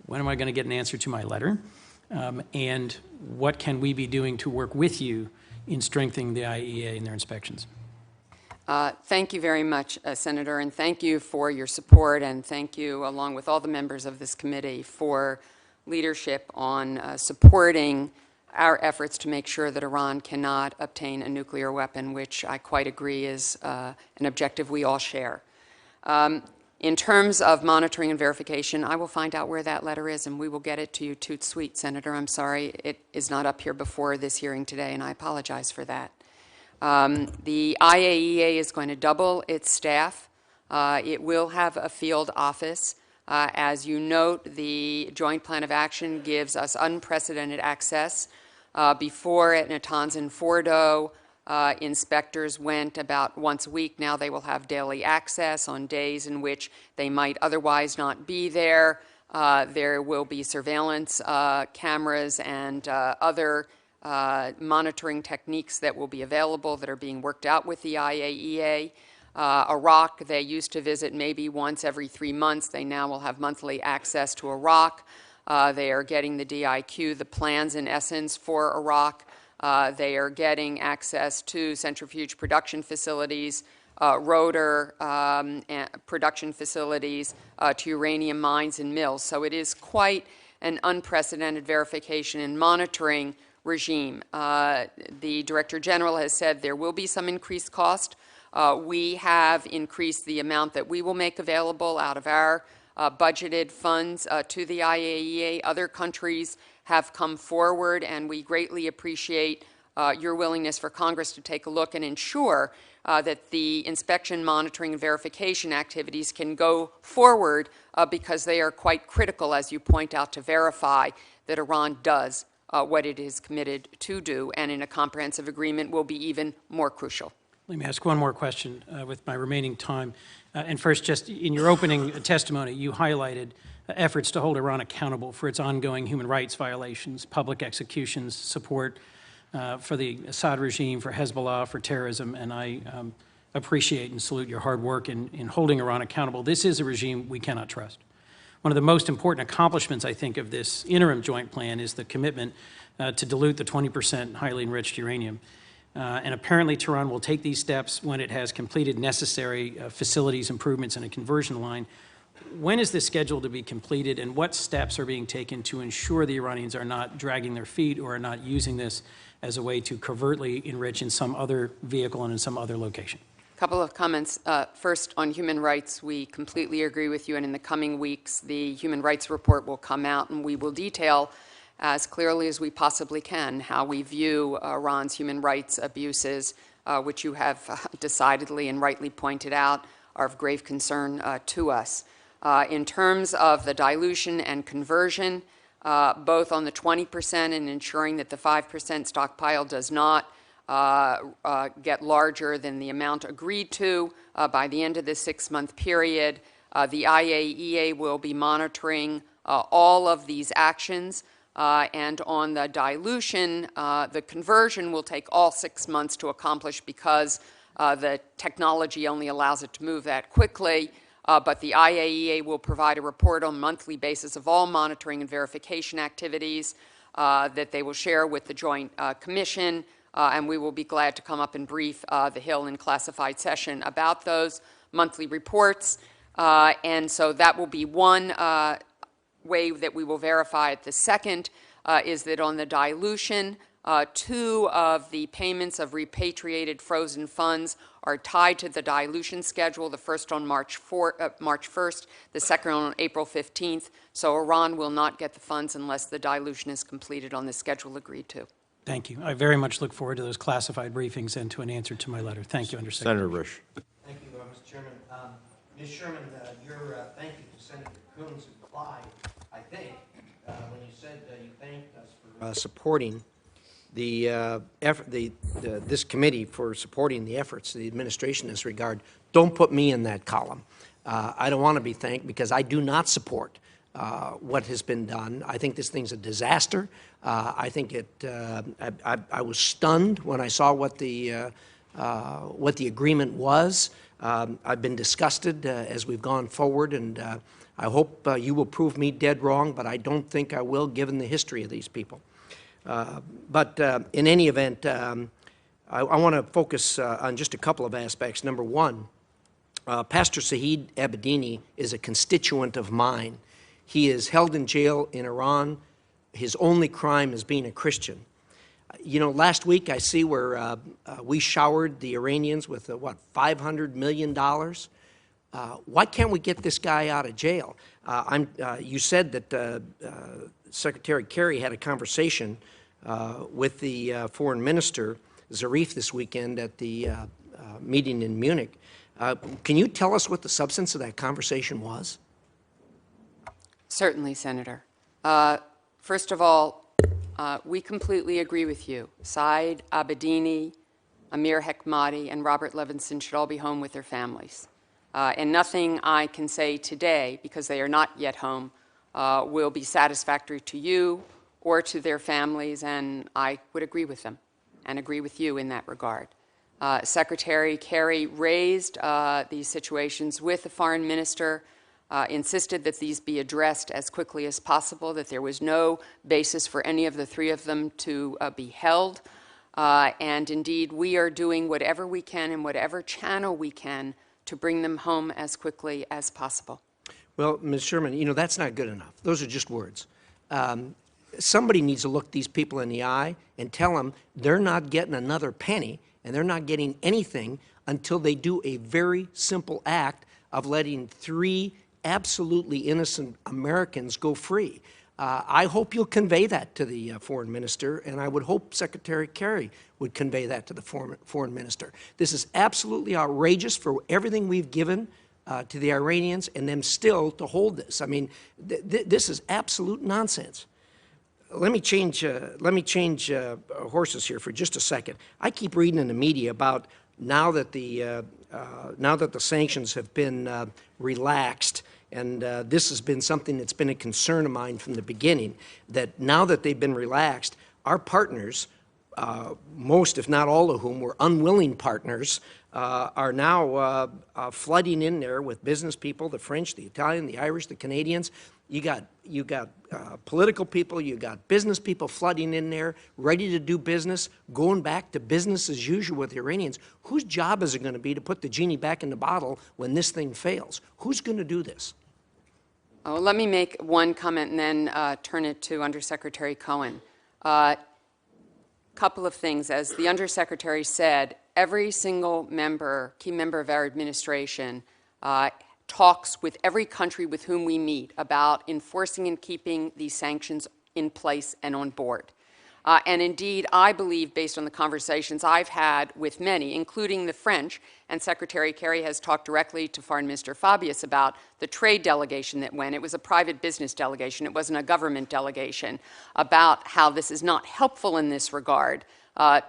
when am I going to get an answer to my letter, and what can we be doing to work with you in strengthening the IAEA in their inspections? Thank you very much, Senator, and thank you for your support, and thank you, along with all the members of this committee, for leadership on supporting our efforts to make sure that Iran cannot obtain a nuclear weapon, which I quite agree is an objective we all share. In terms of monitoring and verification, I will find out where that letter is, and we will get it to you toot sweet, Senator. I'm sorry it is not up here before this hearing today, and I apologize for that. The IAEA is going to double its staff. It will have a field office. As you note, the Joint Plan of Action gives us unprecedented access. Before at Natanz and Fordo, inspectors went about once a week. Now they will have daily access on days in which they might otherwise not be there. There will be surveillance cameras and other monitoring techniques that will be available that are being worked out with the IAEA. Iraq, they used to visit maybe once every 3 months. They now will have monthly access to Iraq. They are getting the DIQ, the plans in essence for Iraq. They are getting access to centrifuge production facilities rotor production facilities to uranium mines and mills. So it is quite an unprecedented verification and monitoring regime. The Director General has said there will be some increased cost. We have increased the amount that we will make available out of our budgeted funds to the IAEA. Other countries have come forward, and we greatly appreciate your willingness for Congress to take a look and ensure that the inspection, monitoring, and verification activities can go forward because they are quite critical, as you point out, to verify that Iran does what it is committed to do, and in a comprehensive agreement will be even more crucial. Let me ask one more question with my remaining time. And first, just in your opening testimony, you highlighted efforts to hold Iran accountable for its ongoing human rights violations, public executions, support for the Assad regime, for Hezbollah, for terrorism, and I appreciate and salute your hard work in holding Iran accountable. This is a regime we cannot trust. One of the most important accomplishments, I think, of this interim joint plan is the commitment to dilute the 20% highly enriched uranium. And apparently Tehran will take these steps when it has completed necessary facilities improvements and a conversion line. When is this scheduled to be completed, and what steps are being taken to ensure the Iranians are not dragging their feet or are not using this as a way to covertly enrich in some other vehicle and in some other location? A couple of comments. First, on human rights, we completely agree with you, and in the coming weeks, the human rights report will come out, and we will detail as clearly as we possibly can how we view Iran's human rights abuses, which you have decidedly and rightly pointed out are of grave concern to us. In terms of the dilution and conversion, both on the 20% and ensuring that the 5% stockpile does not get larger than the amount agreed to by the end of this 6-month period. The IAEA will be monitoring all of these actions. And on the dilution, the conversion will take all 6 months to accomplish because the technology only allows it to move that quickly. But the IAEA will provide a report on a monthly basis of all monitoring and verification activities that they will share with the Joint Commission. And we will be glad to come up and brief the Hill in classified session about those monthly reports. And so that will be one way that we will verify it. The second is that on the dilution, 2 of the payments of repatriated frozen funds are tied to the dilution schedule, the first on March 1st, the second on April 15th. So Iran will not get the funds unless the dilution is completed on the schedule agreed to. Thank you. I very much look forward to those classified briefings and to an answer to my letter. Thank you, Undersecretary. Senator Risch. Thank you, Mr. Chairman. Ms. Sherman, your thank you to Senator Coons implied, I think, when you said you thanked us for supporting the this committee for supporting the efforts of the administration in this regard. Don't put me in that column. I don't want to be thanked because I do not support what has been done. I think this thing's a disaster. I think I was stunned when I saw what the agreement was. I've been disgusted as we've gone forward, and I hope you will prove me dead wrong, but I don't think I will, given the history of these people. But in any event, I want to focus on just a couple of aspects. Number one, Pastor Saeed Abedini is a constituent of mine. He is held in jail in Iran. His only crime is being a Christian. You know, last week I see where we showered the Iranians with, $500 million? Why can't we get this guy out of jail? You said that Secretary Kerry had a conversation with the foreign minister, Zarif, this weekend at the meeting in Munich. Can you tell us what the substance of that conversation was? Certainly, Senator. First of all, we completely agree with you. Saeed Abedini, Amir Hekmati, and Robert Levinson should all be home with their families. And nothing I can say today, because they are not yet home, will be satisfactory to you or to their families, and I would agree with them and agree with you in that regard. Secretary Kerry raised these situations with the foreign minister, insisted that these be addressed as quickly as possible, that there was no basis for any of the 3 of them to be held. And indeed, we are doing whatever we can in whatever channel we can to bring them home as quickly as possible. Well, Ms. Sherman, you know, that's not good enough. Those are just words. Somebody needs to look these people in the eye and tell them they're not getting another penny and they're not getting anything until they do a very simple act of letting 3 absolutely innocent Americans go free. I hope you'll convey that to the foreign minister, and I would hope Secretary Kerry would convey that to the foreign minister. This is absolutely outrageous for everything we've given to the Iranians and them still to hold this. I mean, this is absolute nonsense. Let me change horses here for just a second. I keep reading in the media about now that the sanctions have been relaxed, and this has been something that's been a concern of mine from the beginning, that now that they've been relaxed, our partners, most if not all of whom were unwilling partners, are now flooding in there with business people, the French, the Italian, the Irish, the Canadians. You got political people, you got business people flooding in there, ready to do business, going back to business as usual with the Iranians. Whose job is it going to be to put the genie back in the bottle when this thing fails? Who's going to do this? Oh, let me make one comment and then turn it to Undersecretary Cohen. Couple of things. As the Undersecretary said, every single key member of our administration talks with every country with whom we meet about enforcing and keeping these sanctions in place and on board. And indeed, I believe, based on the conversations I've had with many, including the French, and Secretary Kerry has talked directly to Foreign Minister Fabius about the trade delegation that went. It was a private business delegation. It wasn't a government delegation, about how this is not helpful in this regard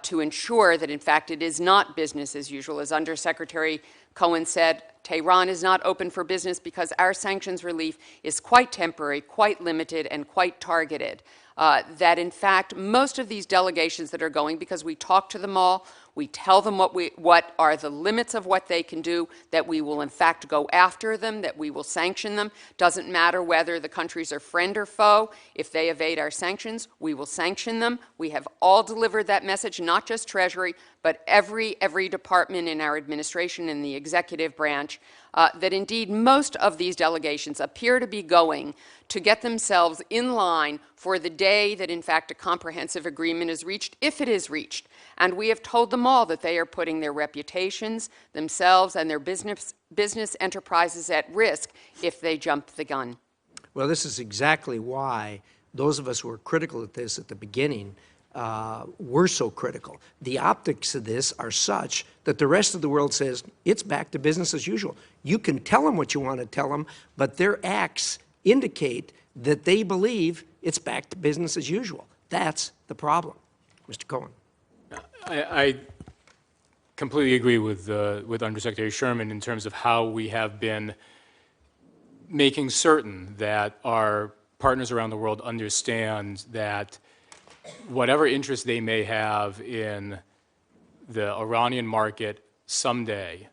to ensure that, in fact, it is not business as usual. As Undersecretary Cohen said, Tehran is not open for business because our sanctions relief is quite temporary, quite limited, and quite targeted. That, in fact, most of these delegations that are going, because we talk to them all, we tell them what are the limits of what they can do, that we will, in fact, go after them, that we will sanction them. Doesn't matter whether the countries are friend or foe. If they evade our sanctions, we will sanction them. We have all delivered that message, not just Treasury, but every department in our administration in the executive branch, that indeed most of these delegations appear to be going to get themselves in line for the day that, in fact, a comprehensive agreement is reached, if it is reached. And we have told them all that they are putting their reputations, themselves, and their business enterprises at risk if they jump the gun. Well, this is exactly why those of us who were critical at this at the beginning were so critical. The optics of this are such that the rest of the world says it's back to business as usual. You can tell them what you want to tell them, but their acts indicate that they believe it's back to business as usual. That's the problem. Mr. Cohen. I completely agree with Undersecretary Sherman in terms of how we have been making certain that our partners around the world understand that whatever interest they may have in the Iranian market someday,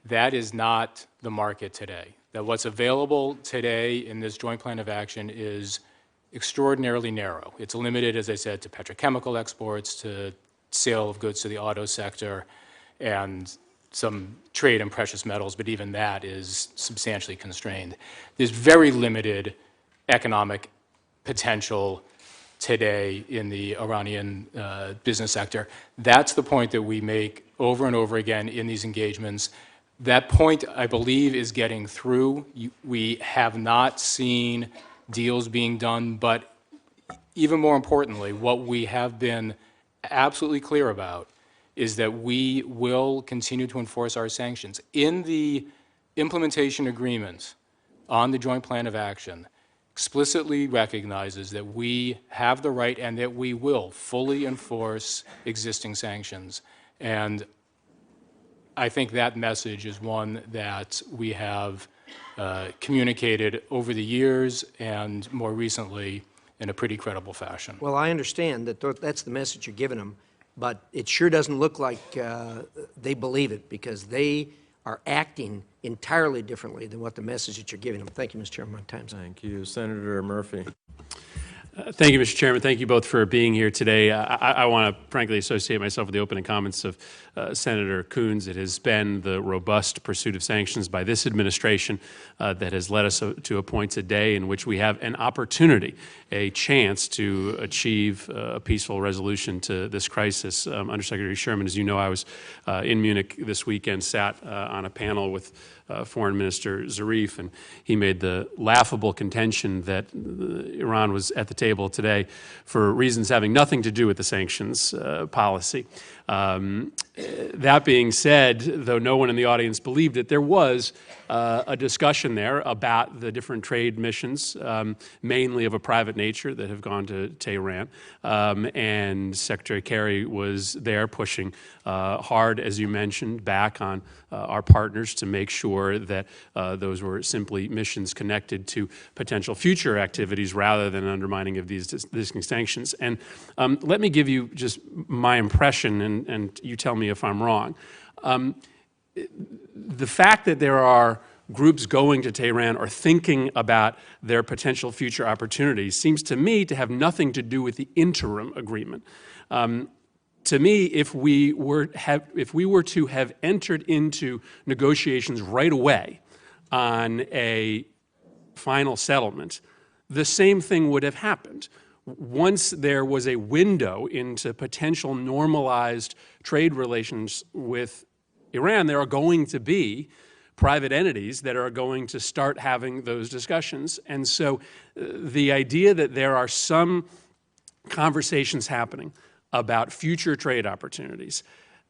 that is not the market today. That what's available today in this joint plan of action is extraordinarily narrow. It's limited, as I said, to petrochemical exports, to sale of goods to the auto sector, and some trade in precious metals, but even that is substantially constrained. There's very limited economic potential today in the Iranian business sector. That's the point that we make over and over again in these engagements. That point, I believe, is getting through. We have not seen deals being done, but even more importantly, what we have been absolutely clear about is that we will continue to enforce our sanctions. In the implementation agreement on the joint plan of action, explicitly recognizes that we have the right and that we will fully enforce existing sanctions. And I think that message is one that we have communicated over the years and more recently in a pretty credible fashion. Well, I understand that that's the message you're giving them, but it sure doesn't look like they believe it, because they are acting entirely differently than what the message that you're giving them. Thank you, Mr. Chairman. My time's up. Thank you. Senator Murphy. Thank you, Mr. Chairman. Thank you both for being here today. I want to frankly associate myself with the opening comments of Senator Coons. It has been the robust pursuit of sanctions by this administration that has led us to a point today in which we have an opportunity, a chance to achieve a peaceful resolution to this crisis. Undersecretary Sherman, as you know, I was in Munich this weekend, sat on a panel with Foreign Minister Zarif, and he made the laughable contention that Iran was at the table today for reasons having nothing to do with the sanctions policy. That being said, though no one in the audience believed it, there was a discussion there about the different trade missions, mainly of a private nature, that have gone to Tehran. And Secretary Kerry was there pushing hard, as you mentioned, back on our partners to make sure that those were simply missions connected to potential future activities rather than undermining of these existing sanctions. And let me give you just my impression, and you tell me if I'm wrong. The fact that there are groups going to Tehran or thinking about their potential future opportunities seems to me to have nothing to do with the interim agreement. To me, if we were to have entered into negotiations right away on a final settlement, the same thing would have happened. Once there was a window into potential normalized trade relations with Iran, there are going to be private entities that are going to start having those discussions. And so the idea that there are some conversations happening about future trade opportunities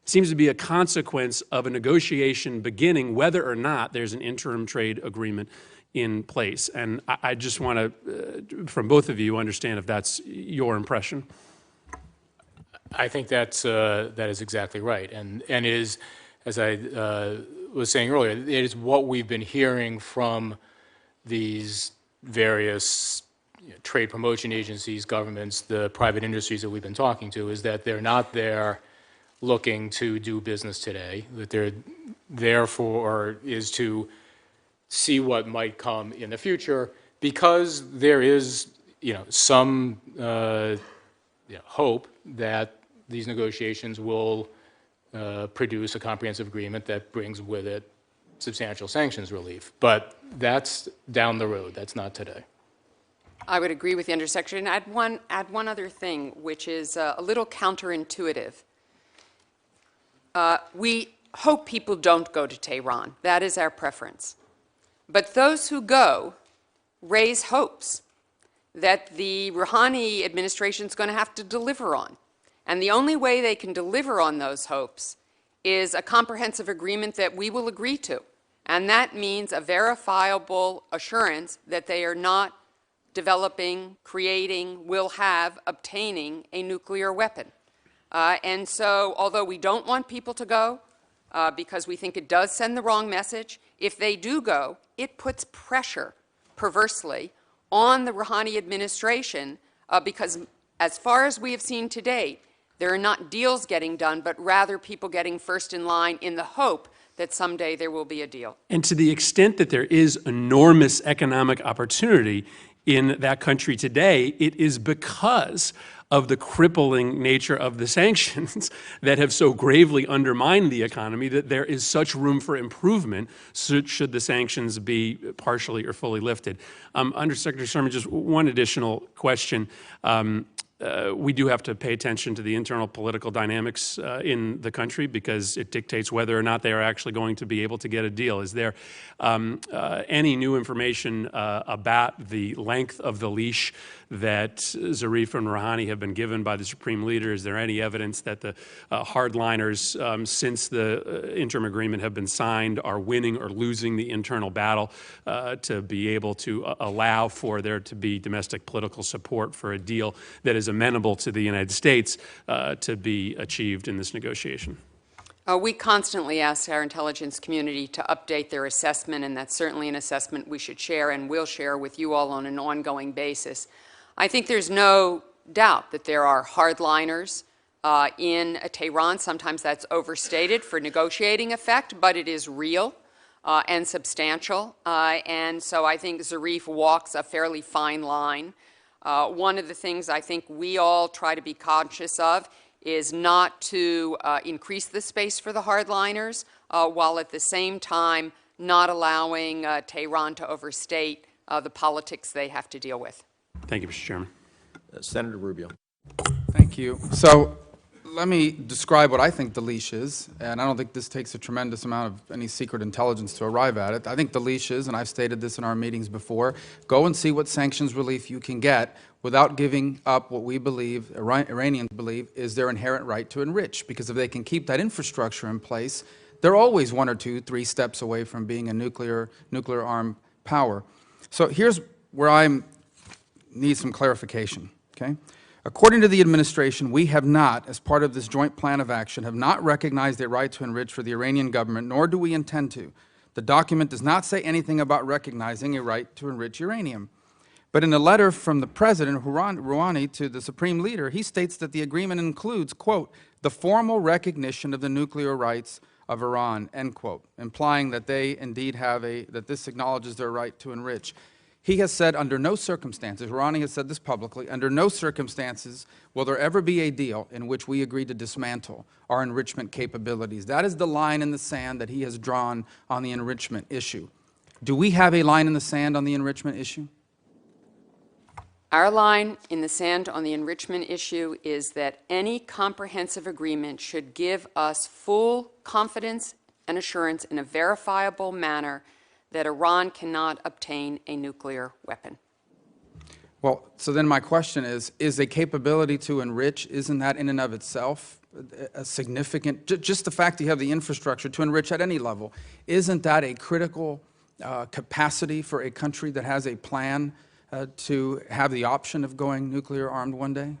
seems to be a consequence of a negotiation beginning whether or not there's an interim trade agreement in place. And I just want to, from both of you, understand if that's your impression. I think that is exactly right, and it is, as I was saying earlier, it is what we've been hearing from these various trade promotion agencies, governments, the private industries that we've been talking to, is that they're not there looking to do business today, that they're there for is to see what might come in the future, because there is, some hope that these negotiations will produce a comprehensive agreement that brings with it substantial sanctions relief. But that's down the road. That's not today. I would agree with the Undersecretary, and add one other thing, which is a little counterintuitive. We hope people don't go to Tehran. That is our preference. But those who go raise hopes that the Rouhani administration is going to have to deliver on. And the only way they can deliver on those hopes is a comprehensive agreement that we will agree to. And that means a verifiable assurance that they are not developing, creating, will have, obtaining a nuclear weapon. And so, although we don't want people to go, because we think it does send the wrong message, if they do go, it puts pressure, perversely, on the Rouhani administration, because as far as we have seen to date, there are not deals getting done, but rather people getting first in line in the hope that someday there will be a deal. And to the extent that there is enormous economic opportunity in that country today, it is because of the crippling nature of the sanctions that have so gravely undermined the economy that there is such room for improvement should the sanctions be partially or fully lifted. Undersecretary Sherman, just one additional question. We do have to pay attention to the internal political dynamics in the country because it dictates whether or not they are actually going to be able to get a deal. Is there any new information about the length of the leash that Zarif and Rouhani have been given by the Supreme Leader? Is there any evidence that the hardliners, since the interim agreement have been signed, are winning or losing the internal battle to be able to allow for there to be domestic political support for a deal that is amenable to the United States to be achieved in this negotiation? We constantly ask our intelligence community to update their assessment, and that's certainly an assessment we should share and will share with you all on an ongoing basis. I think there's no doubt that there are hardliners in Tehran. Sometimes that's overstated for negotiating effect, but it is real and substantial. And so I think Zarif walks a fairly fine line. One of the things I think we all try to be conscious of is not to increase the space for the hardliners, while at the same time not allowing Tehran to overstate the politics they have to deal with. Thank you, Mr. Chairman. Senator Rubio. Thank you. So let me describe what I think the leash is, and I don't think this takes a tremendous amount of any secret intelligence to arrive at it. I think the leash is, and I've stated this in our meetings before, go and see what sanctions relief you can get without giving up what we believe, Iranians believe, is their inherent right to enrich, because if they can keep that infrastructure in place, they're always 1 or 2, 3 steps away from being a nuclear armed power. So here's where I need some clarification, okay? According to the administration, we have not, as part of this joint plan of action, have not recognized a right to enrich for the Iranian government, nor do we intend to. The document does not say anything about recognizing a right to enrich uranium. But in a letter from the President, Rouhani, to the Supreme Leader, he states that the agreement includes, quote, the formal recognition of the nuclear rights of Iran, end quote, implying that they indeed have that this acknowledges their right to enrich. He has said under no circumstances, Rouhani has said this publicly, under no circumstances will there ever be a deal in which we agree to dismantle our enrichment capabilities. That is the line in the sand that he has drawn on the enrichment issue. Do we have a line in the sand on the enrichment issue? Our line in the sand on the enrichment issue is that any comprehensive agreement should give us full confidence and assurance in a verifiable manner that Iran cannot obtain a nuclear weapon. Well, so then my question is a capability to enrich, isn't that in and of itself a significant, just the fact that you have the infrastructure to enrich at any level, isn't that a critical capacity for a country that has a plan to have the option of going nuclear armed one day?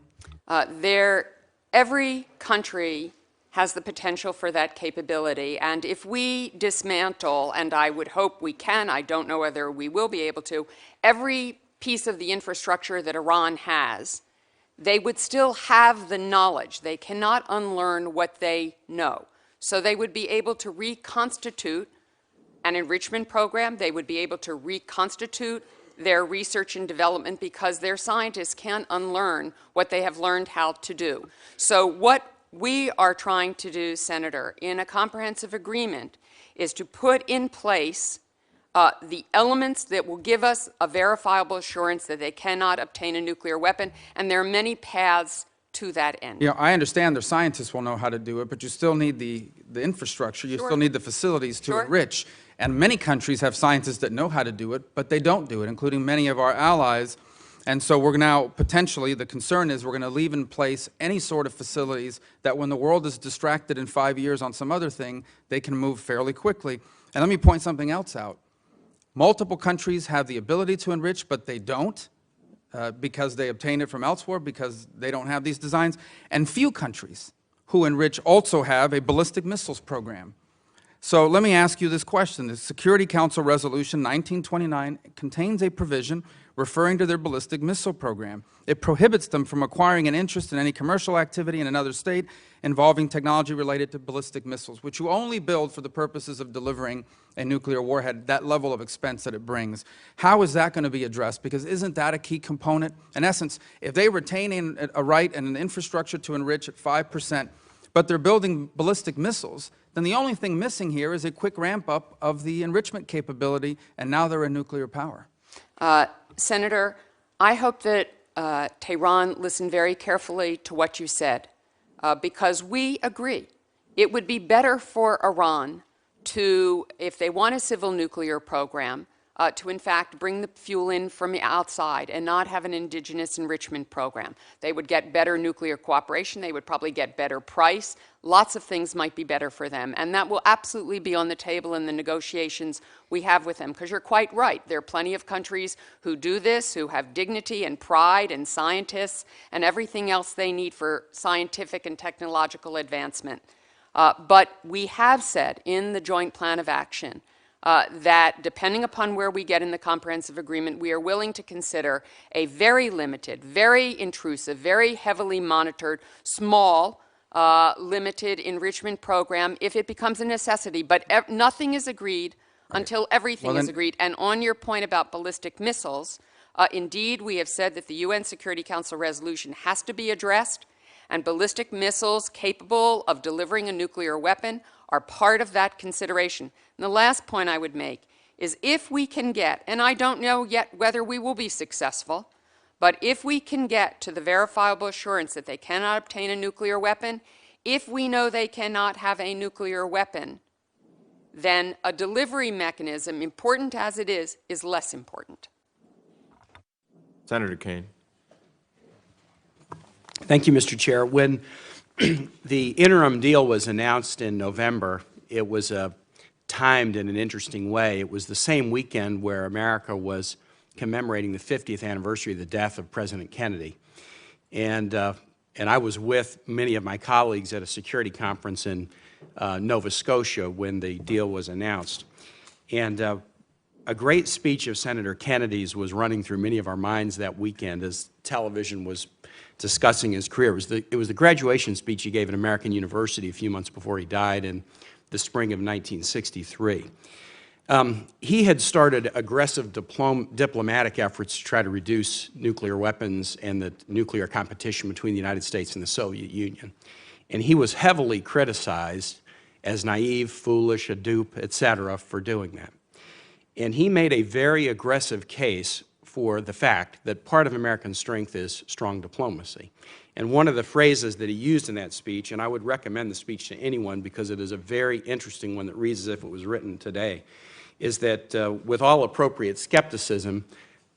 Every country has the potential for that capability, and if we dismantle, and I would hope we can, I don't know whether we will be able to, every piece of the infrastructure that Iran has, they would still have the knowledge. They cannot unlearn what they know. So they would be able to reconstitute an enrichment program. They would be able to reconstitute their research and development because their scientists can't unlearn what they have learned how to do. So what we are trying to do, Senator, in a comprehensive agreement is to put in place the elements that will give us a verifiable assurance that they cannot obtain a nuclear weapon, and there are many paths to that end. You know, I understand their scientists will know how to do it, but you still need the infrastructure, you still need the facilities to enrich. And many countries have scientists that know how to do it, but they don't do it, including many of our allies. And so we're now potentially, the concern is we're going to leave in place any sort of facilities that when the world is distracted in 5 years on some other thing, they can move fairly quickly. And let me point something else out. Multiple countries have the ability to enrich, but they don't because they obtain it from elsewhere, because they don't have these designs. And few countries who enrich also have a ballistic missiles program. So let me ask you this question. The Security Council Resolution 1929 contains a provision referring to their ballistic missile program. It prohibits them from acquiring an interest in any commercial activity in another state involving technology related to ballistic missiles, which you only build for the purposes of delivering a nuclear warhead, that level of expense that it brings. How is that going to be addressed? Because isn't that a key component? In essence, if they retain a right and an infrastructure to enrich at 5%, but they're building ballistic missiles, then the only thing missing here is a quick ramp-up of the enrichment capability, and now they're a nuclear power. Senator, I hope that Tehran listened very carefully to what you said, because we agree. It would be better for Iran to, if they want a civil nuclear program, to in fact bring the fuel in from the outside and not have an indigenous enrichment program. They would get better nuclear cooperation. They would probably get better price. Lots of things might be better for them. And that will absolutely be on the table in the negotiations we have with them, because you're quite right. There are plenty of countries who do this, who have dignity and pride and scientists and everything else they need for scientific and technological advancement. But we have said in the Joint Plan of Action that depending upon where we get in the comprehensive agreement, we are willing to consider a very limited, very intrusive, very heavily monitored, small, limited enrichment program if it becomes a necessity. But nothing is agreed until everything is agreed. And on your point about ballistic missiles, Indeed, we have said that the UN Security Council resolution has to be addressed, and ballistic missiles capable of delivering a nuclear weapon are part of that consideration. And the last point I would make is if we can get, and I don't know yet whether we will be successful, but if we can get to the verifiable assurance that they cannot obtain a nuclear weapon, if we know they cannot have a nuclear weapon, then a delivery mechanism, important as it is less important. Senator Kane. Thank you, Mr. Chair. When the interim deal was announced in November, it was timed in an interesting way. It was the same weekend where America was commemorating the 50th anniversary of the death of President Kennedy. And I was with many of my colleagues at a security conference in Nova Scotia when the deal was announced. And a great speech of Senator Kennedy's was running through many of our minds that weekend as television was discussing his career. It was the graduation speech he gave at American University a few months before he died in the spring of 1963. He had started aggressive diplomatic efforts to try to reduce nuclear weapons and the nuclear competition between the United States and the Soviet Union. And he was heavily criticized as naive, foolish, a dupe, etc., for doing that. And he made a very aggressive case for the fact that part of American strength is strong diplomacy. And one of the phrases that he used in that speech, and I would recommend the speech to anyone because it is a very interesting one that reads as if it was written today, is that with all appropriate skepticism,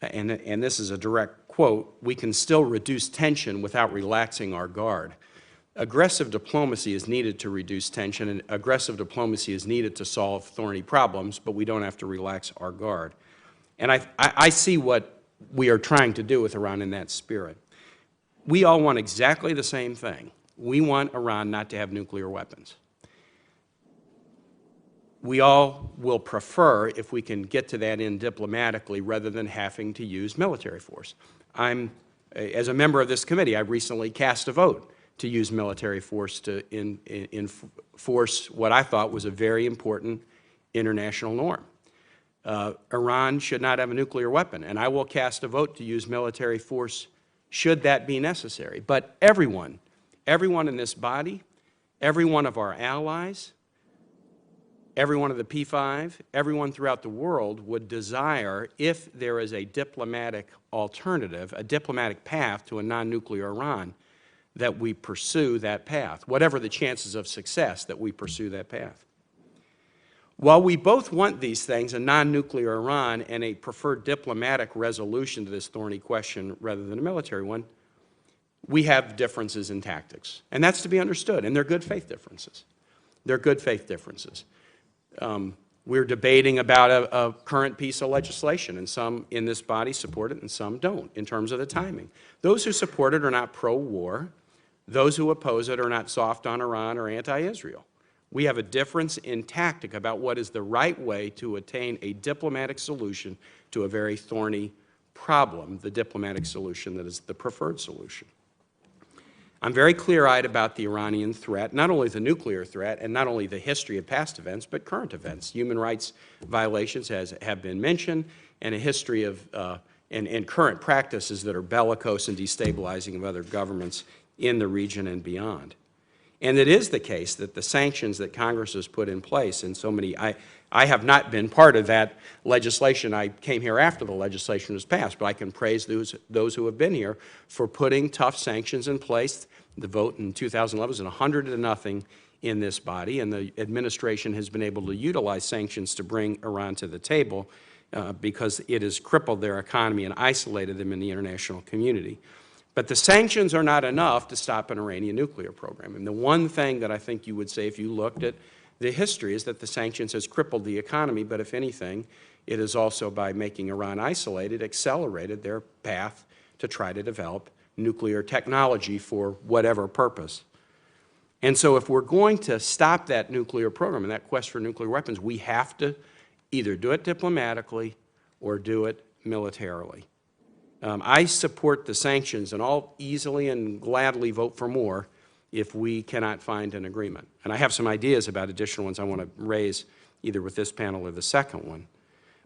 and this is a direct quote, we can still reduce tension without relaxing our guard. Aggressive diplomacy is needed to reduce tension, and aggressive diplomacy is needed to solve thorny problems, but we don't have to relax our guard. And I see what we are trying to do with Iran in that spirit. We all want exactly the same thing. We want Iran not to have nuclear weapons. We all will prefer if we can get to that end diplomatically rather than having to use military force. As a member of this committee, I recently cast a vote to use military force to enforce what I thought was a very important international norm. Iran should not have a nuclear weapon, and I will cast a vote to use military force should that be necessary. But everyone in this body, every one of our allies, every one of the P5, everyone throughout the world would desire, if there is a diplomatic alternative, a diplomatic path to a non-nuclear Iran, that we pursue that path, whatever the chances of success, that we pursue that path. While we both want these things, a non-nuclear Iran and a preferred diplomatic resolution to this thorny question rather than a military one, we have differences in tactics. And that's to be understood, and they're good faith differences. They're good faith differences. We're debating about a current piece of legislation, and some in this body support it and some don't, in terms of the timing. Those who support it are not pro-war. Those who oppose it are not soft on Iran or anti-Israel. We have a difference in tactic about what is the right way to attain a diplomatic solution to a very thorny problem, the diplomatic solution that is the preferred solution. I'm very clear-eyed about the Iranian threat, not only the nuclear threat and not only the history of past events, but current events. Human rights violations have been mentioned, and a history of and current practices that are bellicose and destabilizing of other governments in the region and beyond. And it is the case that the sanctions that Congress has put in place, and so many, I have not been part of that legislation. I came here after the legislation was passed, but I can praise those who have been here for putting tough sanctions in place. The vote in 2011 was 100-0 in this body, and the administration has been able to utilize sanctions to bring Iran to the table because it has crippled their economy and isolated them in the international community. But the sanctions are not enough to stop an Iranian nuclear program. And the one thing that I think you would say if you looked at the history is that the sanctions has crippled the economy, but if anything, it has also, by making Iran isolated, accelerated their path to try to develop nuclear technology for whatever purpose. And so if we're going to stop that nuclear program and that quest for nuclear weapons, we have to either do it diplomatically or do it militarily. I support the sanctions, and I'll easily and gladly vote for more if we cannot find an agreement. And I have some ideas about additional ones I want to raise either with this panel or the second one.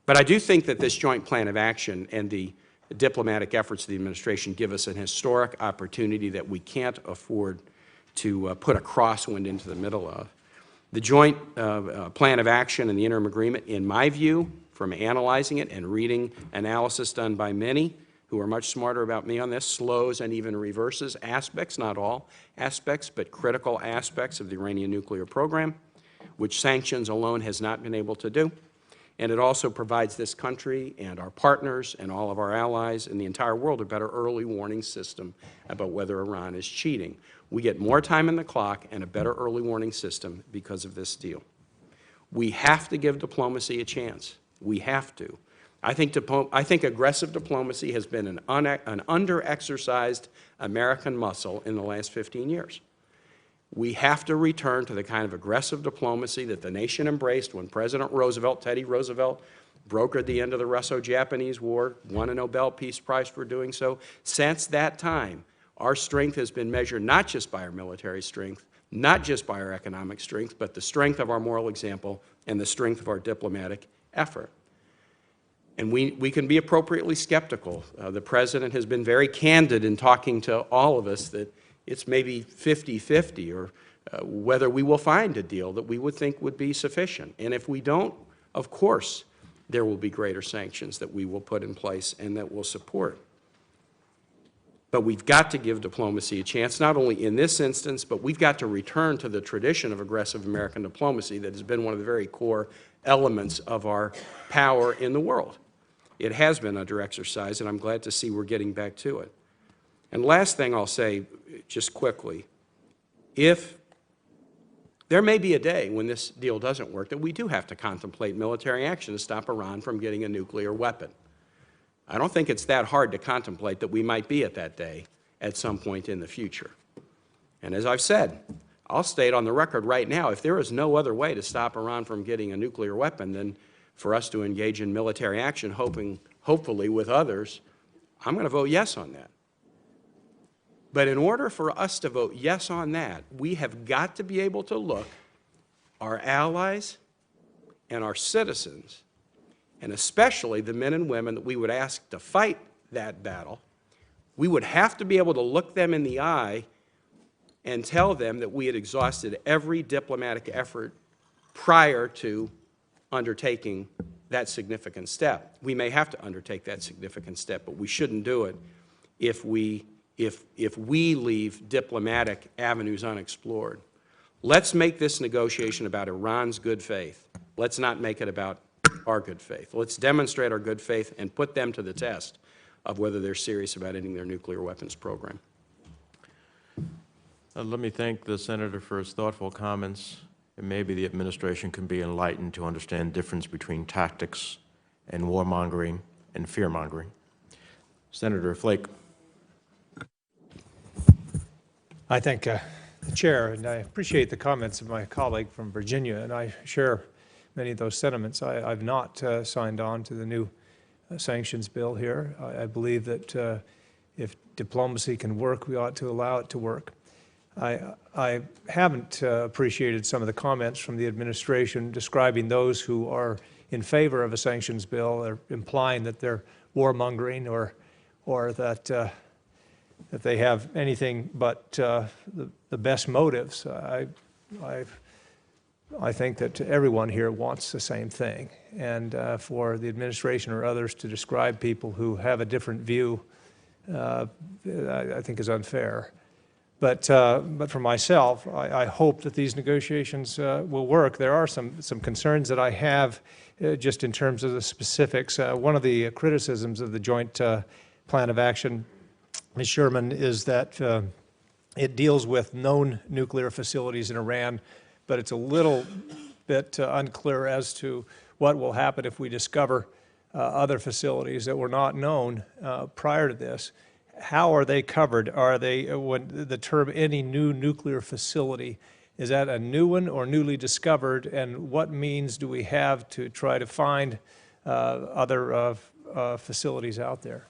But I do think that this joint plan of action and the diplomatic efforts of the administration give us an historic opportunity that we can't afford to put a crosswind into the middle of. The joint plan of action and the interim agreement, in my view, from analyzing it and reading analysis done by many who are much smarter about me on this, slows and even reverses aspects, not all aspects, but critical aspects of the Iranian nuclear program, which sanctions alone has not been able to do. And it also provides this country and our partners and all of our allies and the entire world a better early warning system about whether Iran is cheating. We get more time in the clock and a better early warning system because of this deal. We have to give diplomacy a chance. We have to. I think aggressive diplomacy has been an under-exercised American muscle in the last 15 years. We have to return to the kind of aggressive diplomacy that the nation embraced when President Roosevelt, Teddy Roosevelt, brokered the end of the Russo-Japanese War, won a Nobel Peace Prize for doing so. Since that time, our strength has been measured not just by our military strength, not just by our economic strength, but the strength of our moral example and the strength of our diplomatic effort. And we can be appropriately skeptical. The President has been very candid in talking to all of us that it's maybe 50-50 or whether we will find a deal that we would think would be sufficient. And if we don't, of course, there will be greater sanctions that we will put in place and that we'll support. But we've got to give diplomacy a chance, not only in this instance, but we've got to return to the tradition of aggressive American diplomacy that has been one of the very core elements of our power in the world. It has been under-exercised, and I'm glad to see we're getting back to it. And last thing I'll say, just quickly, if there may be a day when this deal doesn't work that we do have to contemplate military action to stop Iran from getting a nuclear weapon. I don't think it's that hard to contemplate that we might be at that day at some point in the future. And as I've said, I'll state on the record right now, if there is no other way to stop Iran from getting a nuclear weapon than for us to engage in military action, hopefully with others, I'm going to vote yes on that. But in order for us to vote yes on that, we have got to be able to look our allies and our citizens, and especially the men and women that we would ask to fight that battle, we would have to be able to look them in the eye and tell them that we had exhausted every diplomatic effort prior to undertaking that significant step. We may have to undertake that significant step, but we shouldn't do it if we leave diplomatic avenues unexplored. Let's make this negotiation about Iran's good faith. Let's not make it about our good faith. Let's demonstrate our good faith and put them to the test of whether they're serious about ending their nuclear weapons program. Let me thank the Senator for his thoughtful comments. And maybe the administration can be enlightened to understand the difference between tactics and warmongering and fearmongering. Senator Flake. I thank the Chair, and I appreciate the comments of my colleague from Virginia, and I share many of those sentiments. I've not signed on to the new sanctions bill here. I believe that if diplomacy can work, we ought to allow it to work. I haven't appreciated some of the comments from the administration describing those who are in favor of a sanctions bill, or implying that they're warmongering or that that they have anything but the best motives. I think that everyone here wants the same thing, and for the administration or others to describe people who have a different view, I think is unfair. But for myself, I hope that these negotiations will work. There are some concerns that I have just in terms of the specifics. One of the criticisms of the Joint Plan of Action, Ms. Sherman, is that it deals with known nuclear facilities in Iran, but it's a little bit unclear as to what will happen if we discover other facilities that were not known prior to this. How are they covered? Are they, when the term any new nuclear facility, is that a new one or newly discovered? And what means do we have to try to find other facilities out there?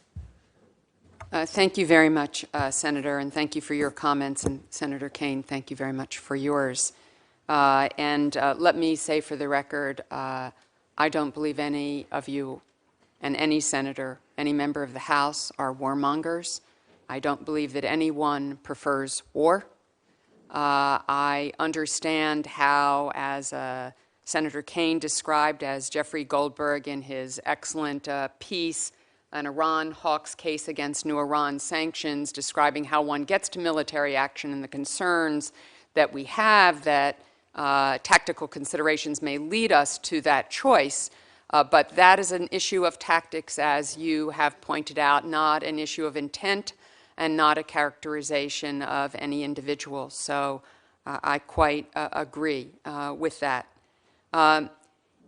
Thank you very much, Senator, and thank you for your comments. And Senator Kaine, thank you very much for yours. Let me say for the record, I don't believe any of you and any senator any member of the House are warmongers. I don't believe that anyone prefers war. I understand how, as Senator Kaine described, as Jeffrey Goldberg in his excellent piece, an Iran hawks case against new Iran sanctions, describing how one gets to military action and the concerns that we have that tactical considerations may lead us to that choice. But that is an issue of tactics, as you have pointed out, not an issue of intent and not a characterization of any individual. So I quite agree with that.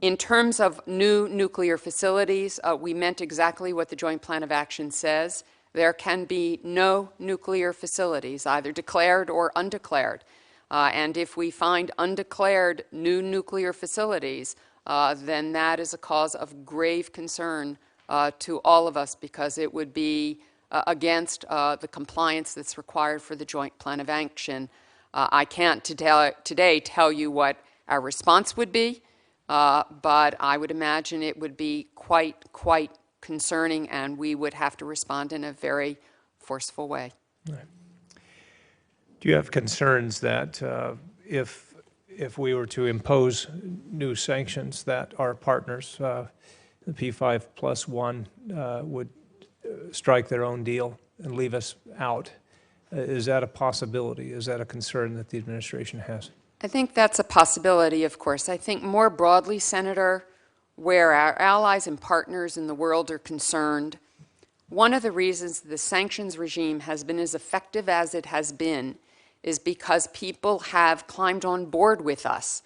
In terms of new nuclear facilities, we meant exactly what the Joint Plan of Action says. There can be no nuclear facilities, either declared or undeclared. And if we find undeclared new nuclear facilities, then that is a cause of grave concern to all of us, because it would be against the compliance that's required for the Joint Plan of Action. I can't today tell you what our response would be, but I would imagine it would be quite concerning, and we would have to respond in a very forceful way. Right. Do you have concerns that if we were to impose new sanctions, that our partners, the P5+1, would strike their own deal and leave us out? Is that a possibility? Is that a concern that the administration has? I think that's a possibility, of course. I think more broadly, Senator, where our allies and partners in the world are concerned, one of the reasons the sanctions regime has been as effective as it has been is because people have climbed on board with us,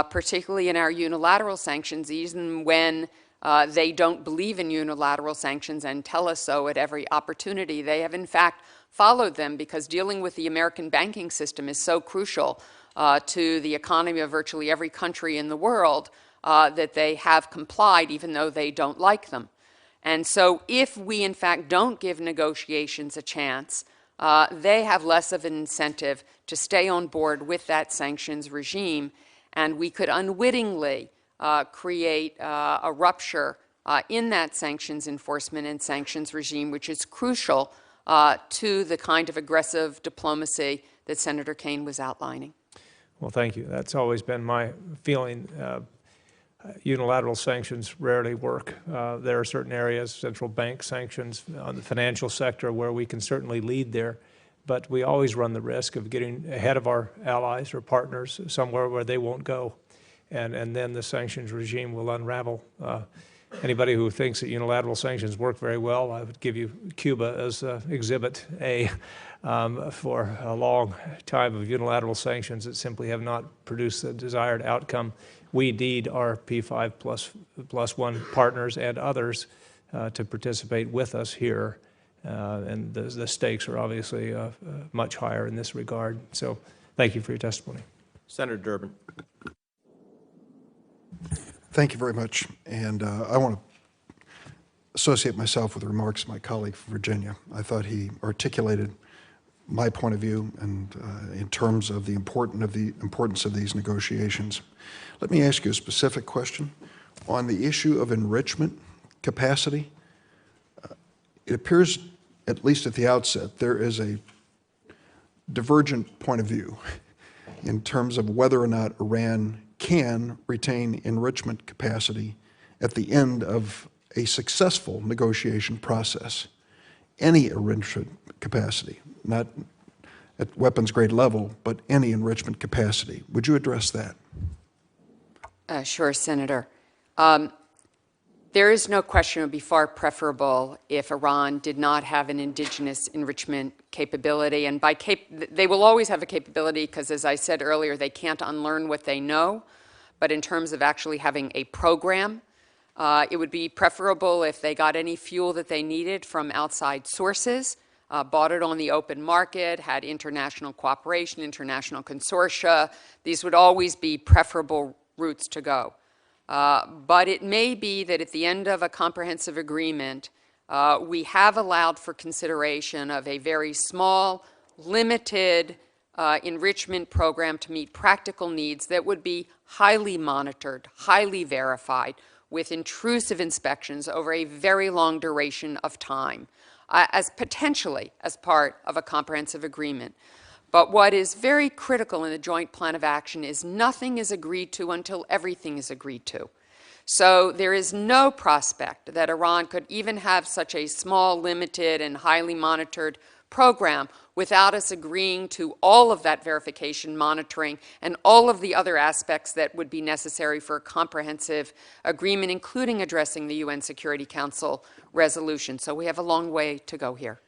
particularly in our unilateral sanctions, even when they don't believe in unilateral sanctions and tell us so at every opportunity. They have, in fact, followed them, because dealing with the American banking system is so crucial to the economy of virtually every country in the world that they have complied even though they don't like them. And so if we, in fact, don't give negotiations a chance, they have less of an incentive to stay on board with that sanctions regime, and we could unwittingly create a rupture in that sanctions enforcement and sanctions regime, which is crucial to the kind of aggressive diplomacy that Senator Kaine was outlining. Well, thank you. That's always been my feeling. Unilateral sanctions rarely work. There are certain areas, central bank sanctions on the financial sector, where we can certainly lead there, but we always run the risk of getting ahead of our allies or partners somewhere where they won't go, and then the sanctions regime will unravel. Anybody who thinks that unilateral sanctions work very well, I would give you Cuba as Exhibit A. For a long time of unilateral sanctions that simply have not produced the desired outcome. We need our P5+1 partners and others to participate with us here, and the stakes are obviously much higher in this regard. So thank you for your testimony. Senator Durbin. Thank you very much, and I want to associate myself with the remarks of my colleague from Virginia. I thought he articulated my point of view and in terms of the importance of these negotiations. Let me ask you a specific question on the issue of enrichment capacity. It appears, at least at the outset, there is a divergent point of view in terms of whether or not Iran can retain enrichment capacity at the end of a successful negotiation process. Any enrichment capacity, not at weapons grade level, but any enrichment capacity. Would you address that? Sure, Senator. There is no question it would be far preferable if Iran did not have an indigenous enrichment capability. And by they will always have a capability because, as I said earlier, they can't unlearn what they know. But in terms of actually having a program, it would be preferable if they got any fuel that they needed from outside sources, bought it on the open market, had international cooperation, international consortia. These would always be preferable routes to go. But it may be that at the end of a comprehensive agreement, we have allowed for consideration of a very small, limited enrichment program to meet practical needs that would be highly monitored, highly verified, with intrusive inspections over a very long duration of time, as potentially as part of a comprehensive agreement. But what is very critical in the joint plan of action is nothing is agreed to until everything is agreed to. So there is no prospect that Iran could even have such a small, limited, and highly monitored program without us agreeing to all of that verification, monitoring, and all of the other aspects that would be necessary for a comprehensive agreement, including addressing the UN Security Council resolution. So we have a long way to go here.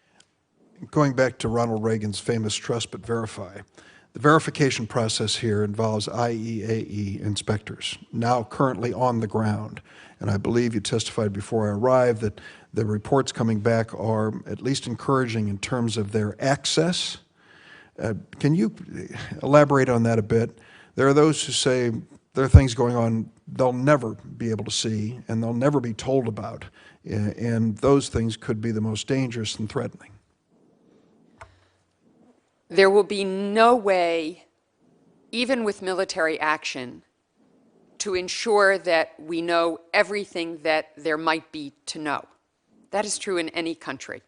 Going back to Ronald Reagan's famous trust but verify, the verification process here involves IEAE inspectors, now currently on the ground. And I believe you testified before I arrived that the reports coming back are at least encouraging in terms of their access. Can you elaborate on that a bit? There are those who say there are things going on they'll never be able to see and they'll never be told about. And those things could be the most dangerous and threatening. There will be no way, even with military action, to ensure that we know everything that there might be to know. That is true in any country,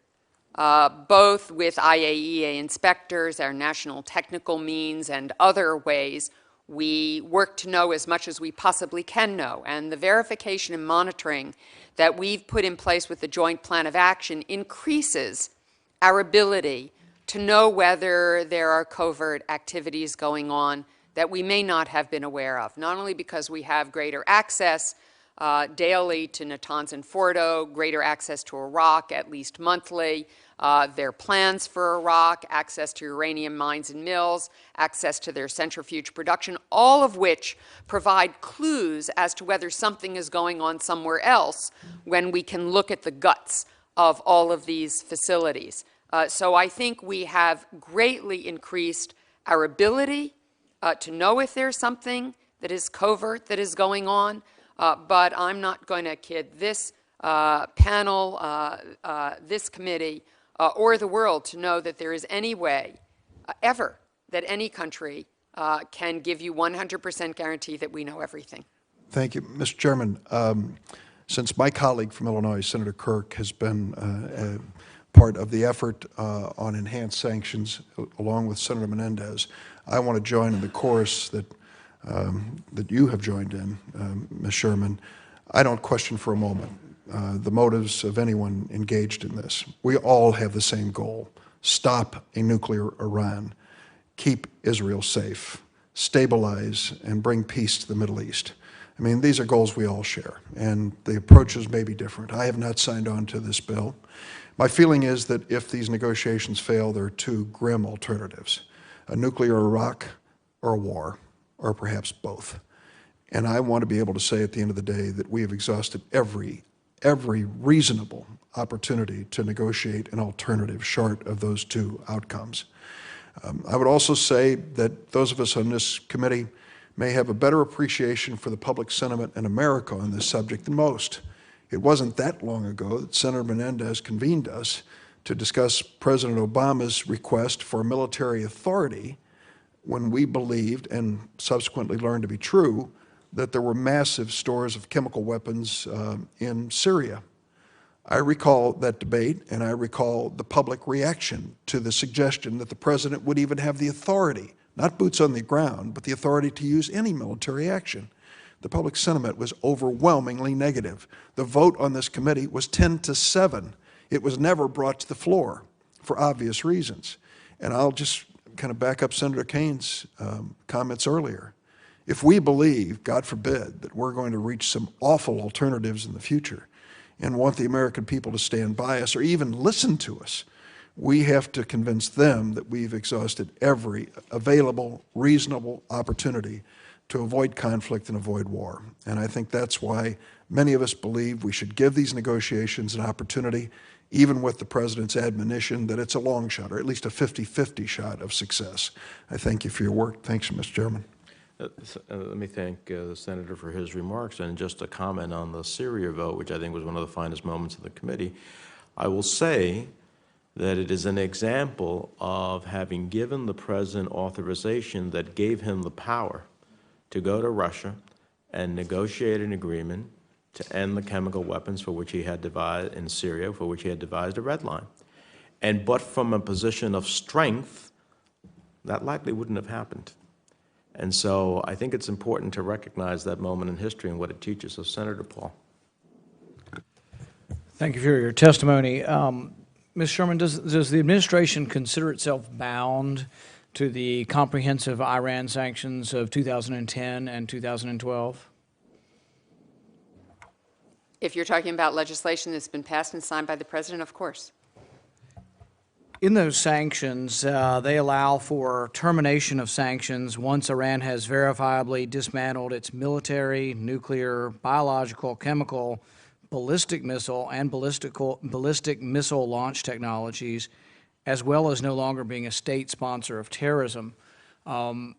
both with IAEA inspectors, our national technical means, and other ways. We work to know as much as we possibly can know. And the verification and monitoring that we've put in place with the Joint Plan of Action increases our ability to know whether there are covert activities going on that we may not have been aware of, not only because we have greater access daily to Natanz and Fordo, greater access to Iraq at least monthly, their plans for Iraq, access to uranium mines and mills, access to their centrifuge production, all of which provide clues as to whether something is going on somewhere else when we can look at the guts of all of these facilities. So I think we have greatly increased our ability to know if there's something that is covert that is going on, but I'm not going to kid this panel, this committee, or the world to know that there is any way ever that any country can give you 100% guarantee that we know everything. Thank you. Mr. Chairman, since my colleague from Illinois, Senator Kirk, has been part of the effort on enhanced sanctions, along with Senator Menendez, I want to join in the chorus that you have joined in, Ms. Sherman. I don't question for a moment the motives of anyone engaged in this. We all have the same goal: stop a nuclear Iran, keep Israel safe, stabilize, and bring peace to the Middle East. I mean, these are goals we all share, and the approaches may be different. I have not signed on to this bill. My feeling is that if these negotiations fail, there are two grim alternatives: a nuclear Iraq or a war, or perhaps both. And I want to be able to say at the end of the day that we have exhausted every reasonable opportunity to negotiate an alternative short of those two outcomes. I would also say that those of us on this committee may have a better appreciation for the public sentiment in America on this subject than most. It wasn't that long ago that Senator Menendez convened us to discuss President Obama's request for military authority when we believed, and subsequently learned to be true, that there were massive stores of chemical weapons in Syria. I recall that debate, and I recall the public reaction to the suggestion that the president would even have the authority, not boots on the ground, but the authority to use any military action. The public sentiment was overwhelmingly negative. The vote on this committee was 10-7. It was never brought to the floor for obvious reasons. And I'll just kind of back up Senator Kane's comments earlier. If we believe, God forbid, that we're going to reach some awful alternatives in the future and want the American people to stand by us or even listen to us, we have to convince them that we've exhausted every available, reasonable opportunity to avoid conflict and avoid war. And I think that's why many of us believe we should give these negotiations an opportunity, even with the President's admonition that it's a long shot, or at least a 50-50 shot of success. I thank you for your work. Thanks, Mr. Chairman. Let me thank the Senator for his remarks, and just a comment on the Syria vote, which I think was one of the finest moments of the committee. I will say that it is an example of having given the President authorization that gave him the power to go to Russia and negotiate an agreement to end the chemical weapons for which he had devised in Syria, for which he had devised a red line. And but from a position of strength, that likely wouldn't have happened. And so I think it's important to recognize that moment in history and what it teaches us. Senator Paul. Thank you for your testimony. Ms. Sherman, does the administration consider itself bound to the comprehensive Iran sanctions of 2010 and 2012? If you're talking about legislation that's been passed and signed by the President, of course. In those sanctions, they allow for termination of sanctions once Iran has verifiably dismantled its military, nuclear, biological, chemical, ballistic missile, and ballistic missile launch technologies, as well as no longer being a state sponsor of terrorism. I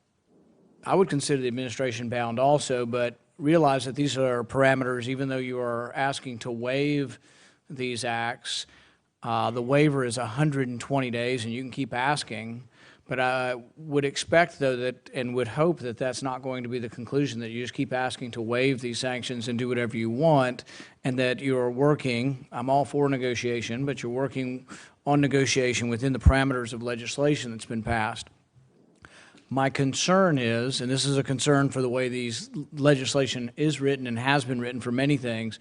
would consider the administration bound also, but realize that these are parameters, even though you are asking to waive these acts. The waiver is 120 days, and you can keep asking. But I would expect, though, that and would hope that that's not going to be the conclusion, that you just keep asking to waive these sanctions and do whatever you want, and that you're working, I'm all for negotiation, but you're working on negotiation within the parameters of legislation that's been passed. My concern is, and this is a concern for the way these legislation is written and has been written for many things,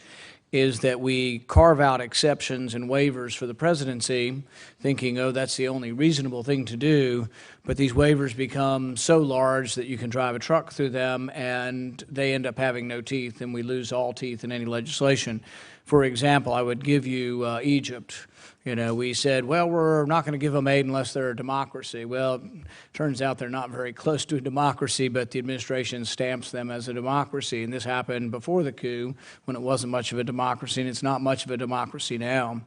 is that we carve out exceptions and waivers for the presidency, thinking, oh, that's the only reasonable thing to do, but these waivers become so large that you can drive a truck through them and they end up having no teeth, and we lose all teeth in any legislation. For example, I would give you Egypt. You know, we said, well, we're not going to give them aid unless they're a democracy. Well, it turns out they're not very close to a democracy, but the administration stamps them as a democracy. And this happened before the coup when it wasn't much of a democracy, and it's not much of a democracy now.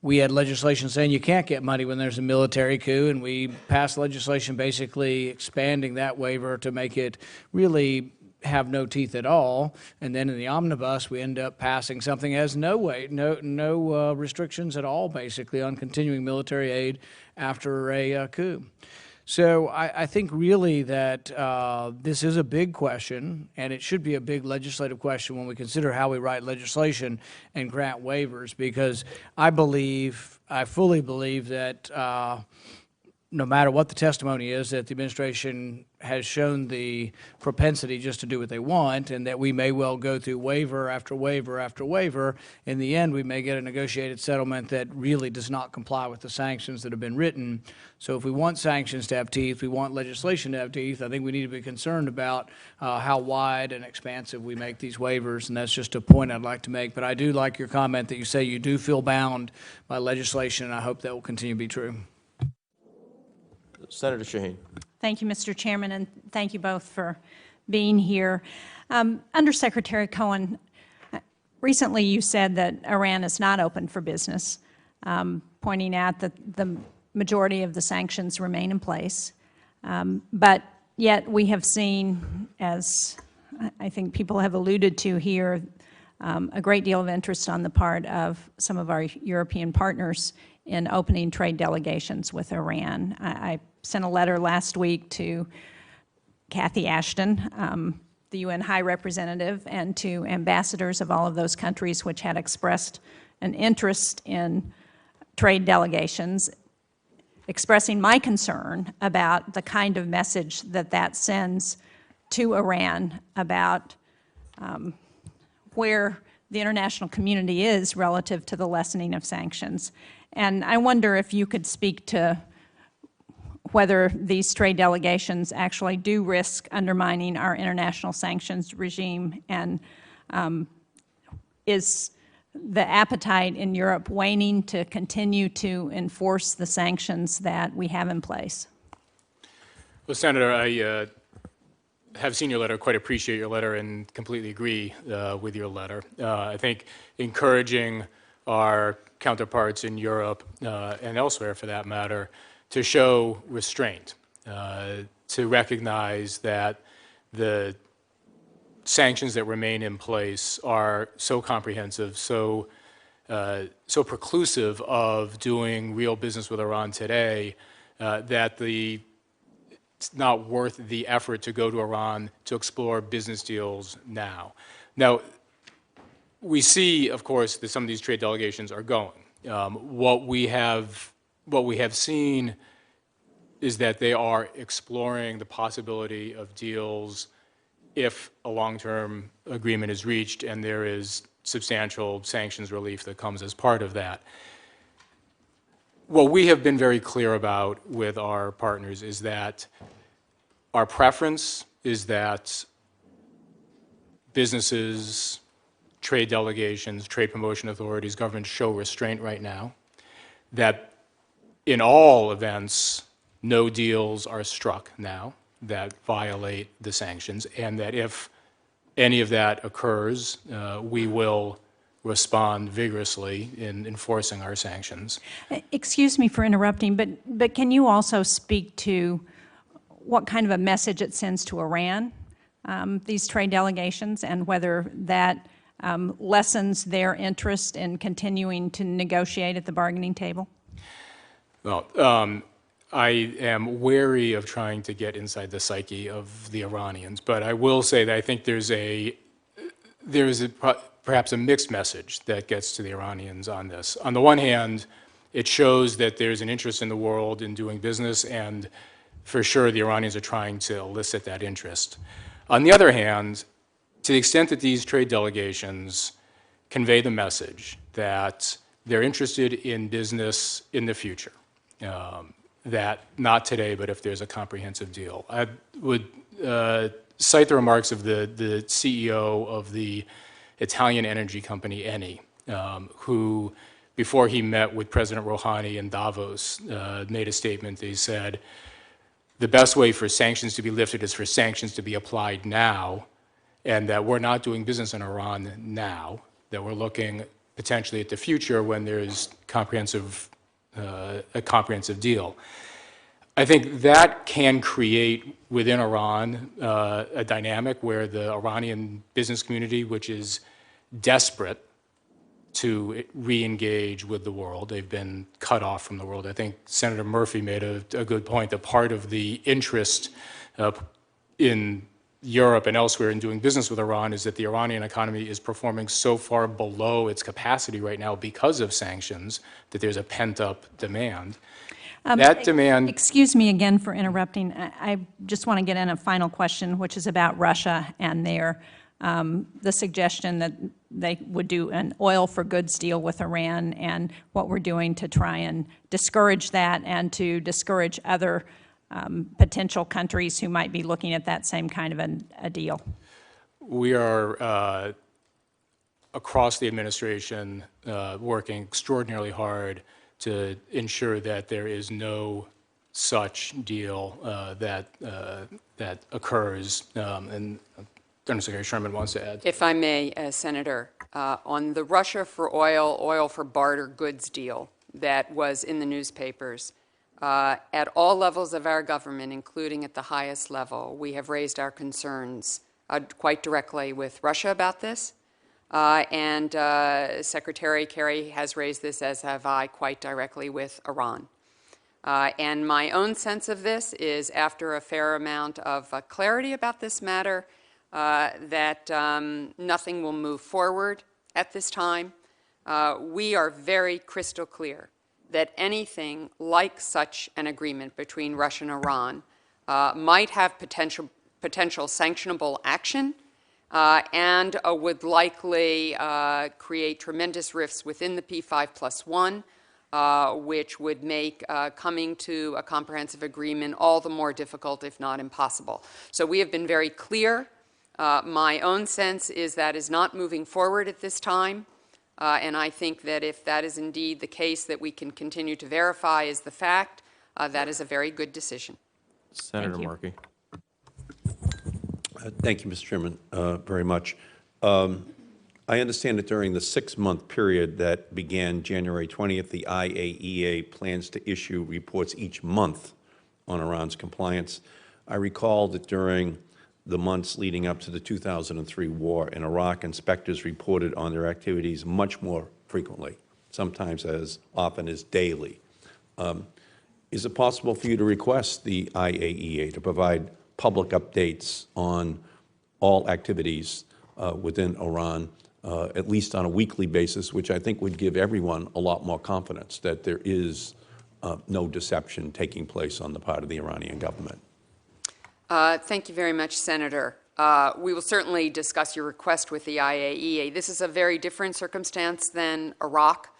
We had legislation saying you can't get money when there's a military coup, and we passed legislation basically expanding that waiver to make it really have no teeth at all. And then in the omnibus, we end up passing something that has no restrictions at all, basically, on continuing military aid after a coup. So I think really that this is a big question, and it should be a big legislative question when we consider how we write legislation and grant waivers, because I fully believe that no matter what the testimony is, that the administration has shown the propensity just to do what they want, and that we may well go through waiver after waiver after waiver. In the end, we may get a negotiated settlement that really does not comply with the sanctions that have been written. So if we want sanctions to have teeth, we want legislation to have teeth, I think we need to be concerned about how wide and expansive we make these waivers, and that's just a point I'd like to make. But I do like your comment that you say you do feel bound by legislation, and I hope that will continue to be true. Senator Shaheen. Thank you, Mr. Chairman, and thank you both for being here. Undersecretary Cohen, recently you said that Iran is not open for business, pointing out that the majority of the sanctions remain in place. But yet we have seen, as I think people have alluded to here, a great deal of interest on the part of some of our European partners in opening trade delegations with Iran. I sent a letter last week to Cathy Ashton, the UN High Representative, and to ambassadors of all of those countries which had expressed an interest in trade delegations, expressing my concern about the kind of message that that sends to Iran about where the international community is relative to the lessening of sanctions. And I wonder if you could speak to whether these trade delegations actually do risk undermining our international sanctions regime, and is the appetite in Europe waning to continue to enforce the sanctions that we have in place? Well, Senator, I have seen your letter, quite appreciate your letter, and completely agree with your letter. I think encouraging our counterparts in Europe and elsewhere, for that matter, to show restraint, to recognize that the sanctions that remain in place are so comprehensive, so preclusive of doing real business with Iran today, that it's not worth the effort to go to Iran to explore business deals now. Now, we see, of course, that some of these trade delegations are going. What we have seen is that they are exploring the possibility of deals if a long-term agreement is reached and there is substantial sanctions relief that comes as part of that. What we have been very clear about with our partners is that our preference is that businesses, trade delegations, trade promotion authorities, governments show restraint right now, that in all events, no deals are struck now that violate the sanctions, and that if any of that occurs, we will respond vigorously in enforcing our sanctions. Excuse me for interrupting, but can you also speak to what kind of a message it sends to Iran, these trade delegations, and whether that lessens their interest in continuing to negotiate at the bargaining table? Well, I am wary of trying to get inside the psyche of the Iranians, but I will say that I think there is perhaps a mixed message that gets to the Iranians on this. On the one hand, it shows that there's an interest in the world in doing business, and for sure the Iranians are trying to elicit that interest. On the other hand, to the extent that these trade delegations convey the message that they're interested in business in the future, that not today, but if there's a comprehensive deal. I would cite the remarks of the CEO of the Italian energy company Eni, who, before he met with President Rouhani in Davos, made a statement. He said, the best way for sanctions to be lifted is for sanctions to be applied now, and that we're not doing business in Iran now, that we're looking potentially at the future when there's a comprehensive deal. I think that can create within Iran a dynamic where the Iranian business community, which is desperate to re-engage with the world, they've been cut off from the world. I think Senator Murphy made a good point that part of the interest in Europe and elsewhere in doing business with Iran is that the Iranian economy is performing so far below its capacity right now because of sanctions that there's a pent-up demand. That demand... Excuse me again for interrupting. I just want to get in a final question, which is about Russia and the suggestion that they would do an oil for goods deal with Iran, and what we're doing to try and discourage that and to discourage other potential countries who might be looking at that same kind of a deal. We are, across the administration, working extraordinarily hard to ensure that there is no such deal that occurs. And Undersecretary Sherman wants to add. If I may, Senator, on the Russia for oil for barter goods deal that was in the newspapers, at all levels of our government, including at the highest level, we have raised our concerns quite directly with Russia about this. And Secretary Kerry has raised this, as have I, quite directly with Iran. And my own sense of this is, after a fair amount of clarity about this matter, that nothing will move forward at this time. We are very crystal clear that anything like such an agreement between Russia and Iran might have potential sanctionable action and would likely create tremendous rifts within the P5+1, which would make coming to a comprehensive agreement all the more difficult, if not impossible. So we have been very clear. My own sense is that is not moving forward at this time. And I think that if that is indeed the case that we can continue to verify is the fact, that is a very good decision. Senator Markey. Thank you, Mr. Chairman, very much. I understand that during the 6-month period that began January 20th, the IAEA plans to issue reports each month on Iran's compliance. I recall that during the months leading up to the 2003 war in Iraq, inspectors reported on their activities much more frequently, sometimes as often as daily. Is it possible for you to request the IAEA to provide public updates on all activities within Iran at least on a weekly basis, which I think would give everyone a lot more confidence that there is no deception taking place on the part of the Iranian government. Thank you very much, Senator. We will certainly discuss your request with the IAEA. This is a very different circumstance than Iraq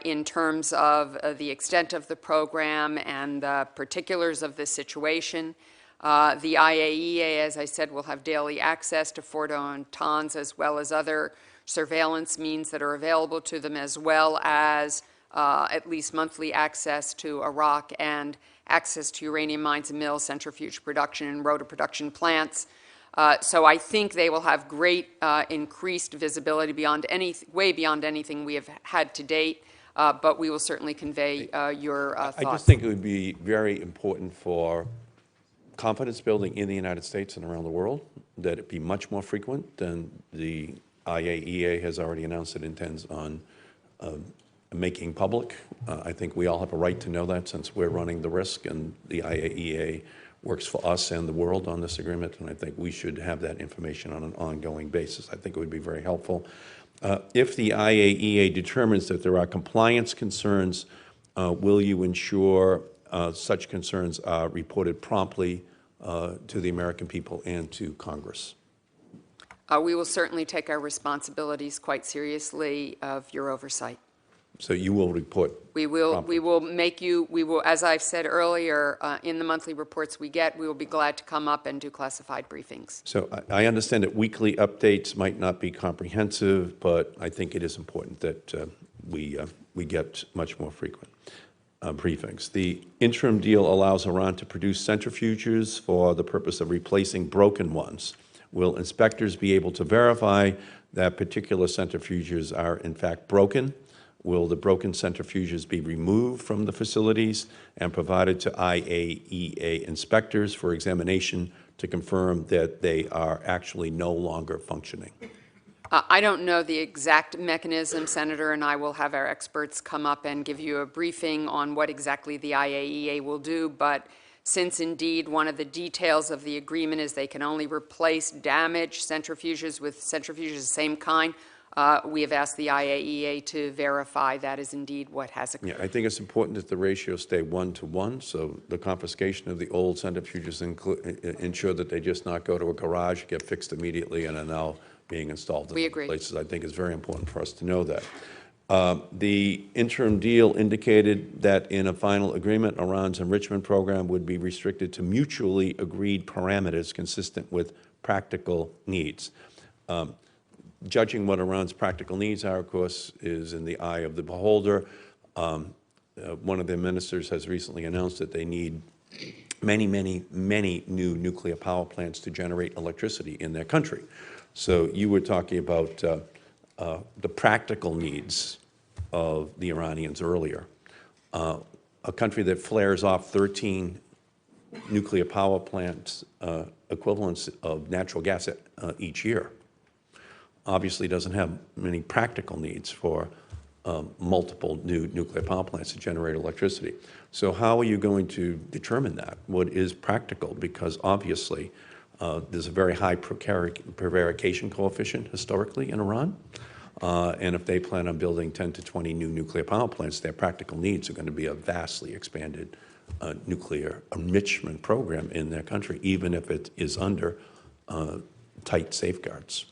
in terms of the extent of the program and the particulars of this situation. The IAEA, as I said, will have daily access to Fordo-Natanz as well as other surveillance means that are available to them, as well as at least monthly access to Iraq and access to uranium mines and mills, centrifuge production, and rotor production plants. So I think they will have great increased visibility way beyond anything we have had to date, but we will certainly convey your thoughts. I just think it would be very important for confidence building in the United States and around the world that it be much more frequent than the IAEA has already announced it intends on making public. I think we all have a right to know that since we're running the risk, and the IAEA works for us and the world on this agreement, and I think we should have that information on an ongoing basis. I think it would be very helpful. If the IAEA determines that there are compliance concerns, will you ensure such concerns are reported promptly to the American people and to Congress? We will certainly take our responsibilities quite seriously of your oversight. So you will report We will, promptly. we will, as I've said earlier, in the monthly reports we get, we will be glad to come up and do classified briefings. So I understand that weekly updates might not be comprehensive, but I think it is important that we get much more frequent briefings. The interim deal allows Iran to produce centrifuges for the purpose of replacing broken ones. Will inspectors be able to verify that particular centrifuges are in fact broken? Will the broken centrifuges be removed from the facilities and provided to IAEA inspectors for examination to confirm that they are actually no longer functioning? I don't know the exact mechanism, Senator, and I will have our experts come up and give you a briefing on what exactly the IAEA will do, but since indeed one of the details of the agreement is they can only replace damaged centrifuges with centrifuges of the same kind, we have asked the IAEA to verify that is indeed what has occurred. Yeah, I think it's important that the ratio stay 1-to-1, so the confiscation of the old centrifuges ensure that they just not go to a garage, get fixed immediately, and are now being installed in other places. I think it's very important for us to know that. The interim deal indicated that in a final agreement, Iran's enrichment program would be restricted to mutually agreed parameters consistent with practical needs. Judging what Iran's practical needs are, of course, is in the eye of the beholder. One of their ministers has recently announced that they need many new nuclear power plants to generate electricity in their country. So you were talking about the practical needs of the Iranians earlier. A country that flares off 13 nuclear power plants equivalents of natural gas each year obviously doesn't have many practical needs for multiple new nuclear power plants to generate electricity. So how are you going to determine that? What is practical? Because obviously there's a very high prevarication coefficient historically in Iran. And if they plan on building 10 to 20 new nuclear power plants, their practical needs are going to be a vastly expanded nuclear enrichment program in their country, even if it is under tight safeguards.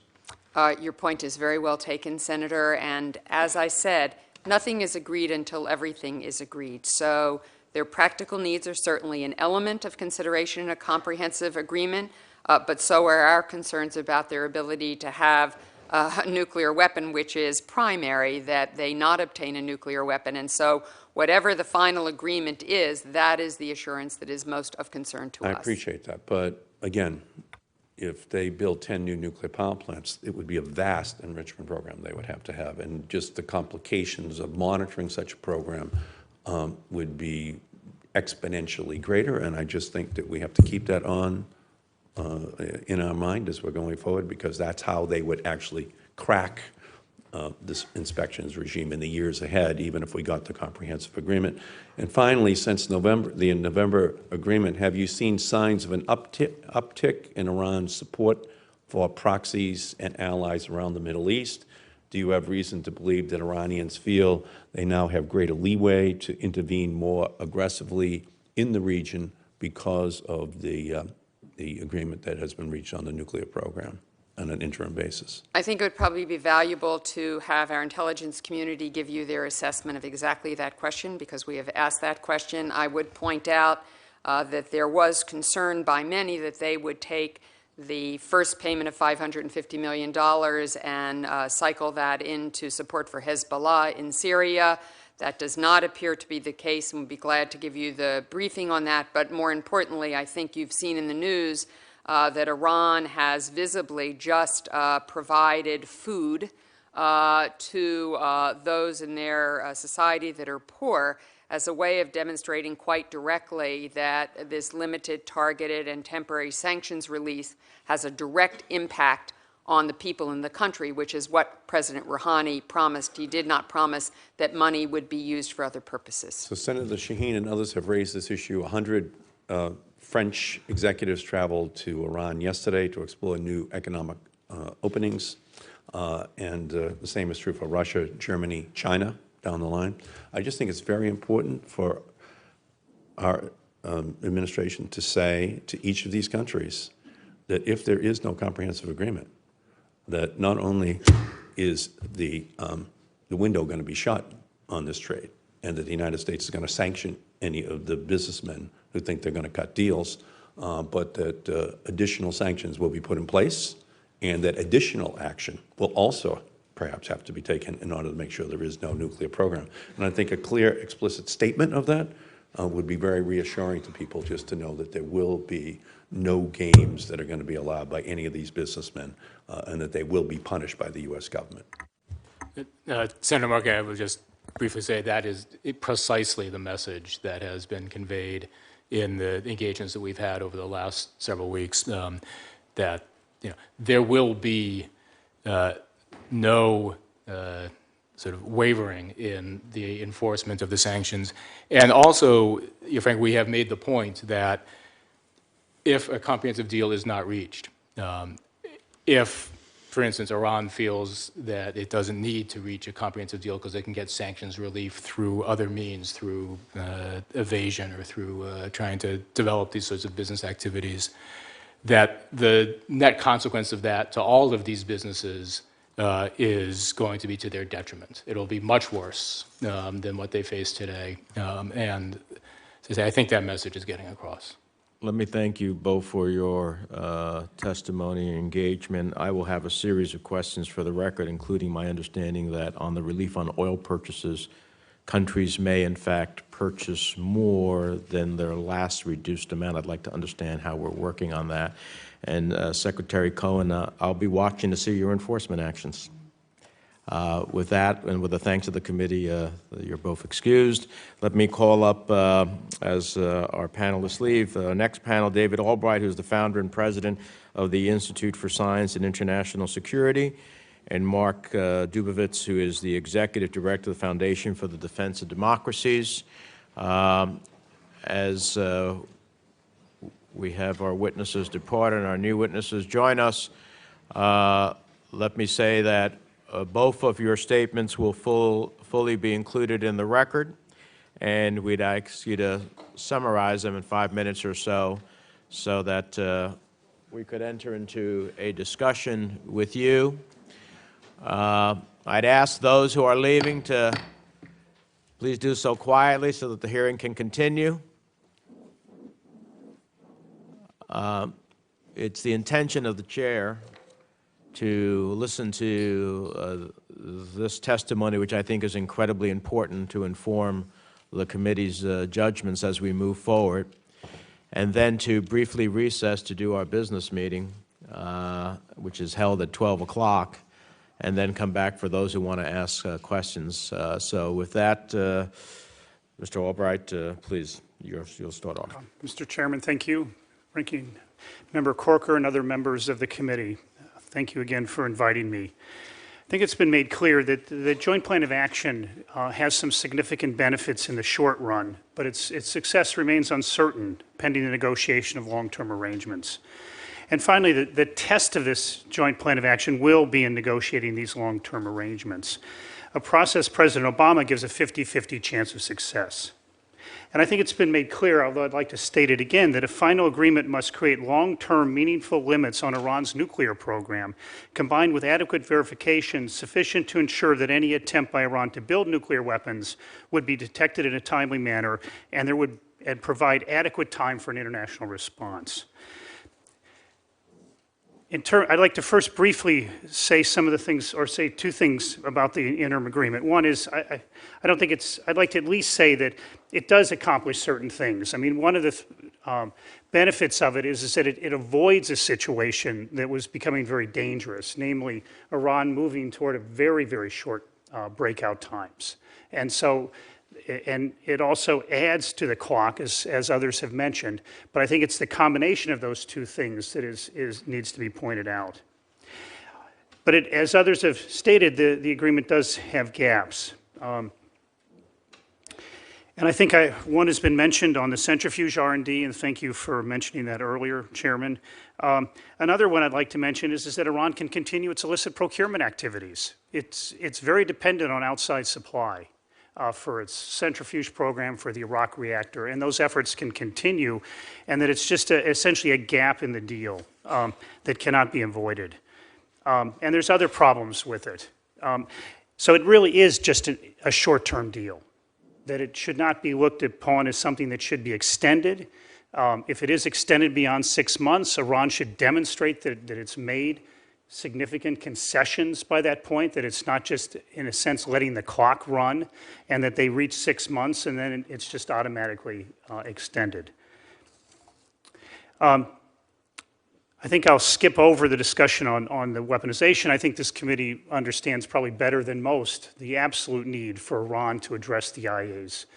Your point is very well taken, Senator, and as I said, nothing is agreed until everything is agreed. So their practical needs are certainly an element of consideration in a comprehensive agreement, but so are our concerns about their ability to have a nuclear weapon, which is primary, that they not obtain a nuclear weapon. And so whatever the final agreement is, that is the assurance that is most of concern to us. I appreciate that, but again, if they build 10 new nuclear power plants, it would be a vast enrichment program they would have to have, and just the complications of monitoring such a program would be exponentially greater, and I just think that we have to keep that on in our mind as we're going forward, because that's how they would actually crack this inspections regime in the years ahead, even if we got the comprehensive agreement. And finally, since November, the November agreement, have you seen signs of an uptick in Iran's support for proxies and allies around the Middle East? Do you have reason to believe that Iranians feel they now have greater leeway to intervene more aggressively in the region because of the agreement that has been reached on the nuclear program on an interim basis? I think it would probably be valuable to have our intelligence community give you their assessment of exactly that question, because we have asked that question. I would point out that there was concern by many that they would take the first payment of $550 million and cycle that into support for Hezbollah in Syria. That does not appear to be the case, and we'd be glad to give you the briefing on that. But more importantly, I think you've seen in the news that Iran has visibly just provided food to those in their society that are poor, as a way of demonstrating quite directly that this limited, targeted, and temporary sanctions release has a direct impact on the people in the country, which is what President Rouhani promised. He did not promise that money would be used for other purposes. So Senator Shaheen and others have raised this issue. 100 French executives traveled to Iran yesterday to explore new economic openings, and the same is true for Russia, Germany, China down the line. I just think it's very important for our administration to say to each of these countries that if there is no comprehensive agreement, that not only is the window going to be shut on this trade, and that the United States is going to sanction any of the businessmen who think they're going to cut deals, but that additional sanctions will be put in place, and that additional action will also perhaps have to be taken in order to make sure there is no nuclear program. And I think a clear, explicit statement of that would be very reassuring to people, just to know that there will be no games that are going to be allowed by any of these businessmen, and that they will be punished by the U.S. government. Senator Markey, I would just briefly say that is precisely the message that has been conveyed in the engagements that we've had over the last several weeks, that there will be no sort of wavering in the enforcement of the sanctions. And also, Frank, we have made the point that if a comprehensive deal is not reached, if, for instance, Iran feels that it doesn't need to reach a comprehensive deal because they can get sanctions relief through other means, through evasion or through trying to develop these sorts of business activities, that the net consequence of that to all of these businesses is going to be to their detriment. It'll be much worse than what they face today. And to say, I think that message is getting across. Let me thank you both for your testimony and engagement. I will have a series of questions for the record, including my understanding that on the relief on oil purchases, countries may in fact purchase more than their last reduced amount. I'd like to understand how we're working on that. And Secretary Cohen, I'll be watching to see your enforcement actions. With that, and with the thanks of the committee, you're both excused. Let me call up, as our panelists leave, next panel, David Albright, who's the founder and president of the Institute for Science and International Security, and Mark Dubowitz, who is the executive director of the Foundation for the Defense of Democracies. As we have our witnesses depart and our new witnesses join us, let me say that both of your statements will fully be included in the record, and we'd ask you to summarize them in 5 minutes or so that we could enter into a discussion with you. I'd ask those who are leaving to please do so quietly so that the hearing can continue. It's the intention of the chair to listen to this testimony, which I think is incredibly important to inform the committee's judgments as we move forward, and then to briefly recess to do our business meeting, which is held at 12 o'clock, and then come back for those who want to ask questions. So with that, Mr. Albright, please, you'll start off. Mr. Chairman, thank you. Ranking Member Corker and other members of the committee, thank you again for inviting me. I think it's been made clear that the Joint Plan of Action has some significant benefits in the short run, but its success remains uncertain pending the negotiation of long-term arrangements. And finally, the test of this joint plan of action will be in negotiating these long-term arrangements, a process President Obama gives a 50-50 chance of success. And I think it's been made clear, although I'd like to state it again, that a final agreement must create long-term meaningful limits on Iran's nuclear program, combined with adequate verification sufficient to ensure that any attempt by Iran to build nuclear weapons would be detected in a timely manner and provide adequate time for an international response. I'd like to first briefly say some of the things, or say two things about the interim agreement. One is, I don't think I'd like to at least say that it does accomplish certain things. I mean, one of the benefits of it is that it avoids a situation that was becoming very dangerous, namely Iran moving toward a very, very short breakout times. And so, and it also adds to the clock, as others have mentioned, but I think it's the combination of those two things that needs to be pointed out. But as others have stated, the agreement does have gaps. And I think one has been mentioned on the centrifuge R&D, and thank you for mentioning that earlier, Chairman. Another one I'd like to mention is that Iran can continue its illicit procurement activities. It's very dependent on outside supply. For its centrifuge program, for the Iraq reactor, and those efforts can continue, and that it's just essentially a gap in the deal that cannot be avoided. And there's other problems with it. So it really is just a short-term deal, that it should not be looked upon as something that should be extended. If it is extended beyond 6 months, Iran should demonstrate that it's made significant concessions by that point, that it's not just, in a sense, letting the clock run, and that they reach 6 months and then it's just automatically extended. I think I'll skip over the discussion on the weaponization. I think this committee understands probably better than most the absolute need for Iran to address the IAEA's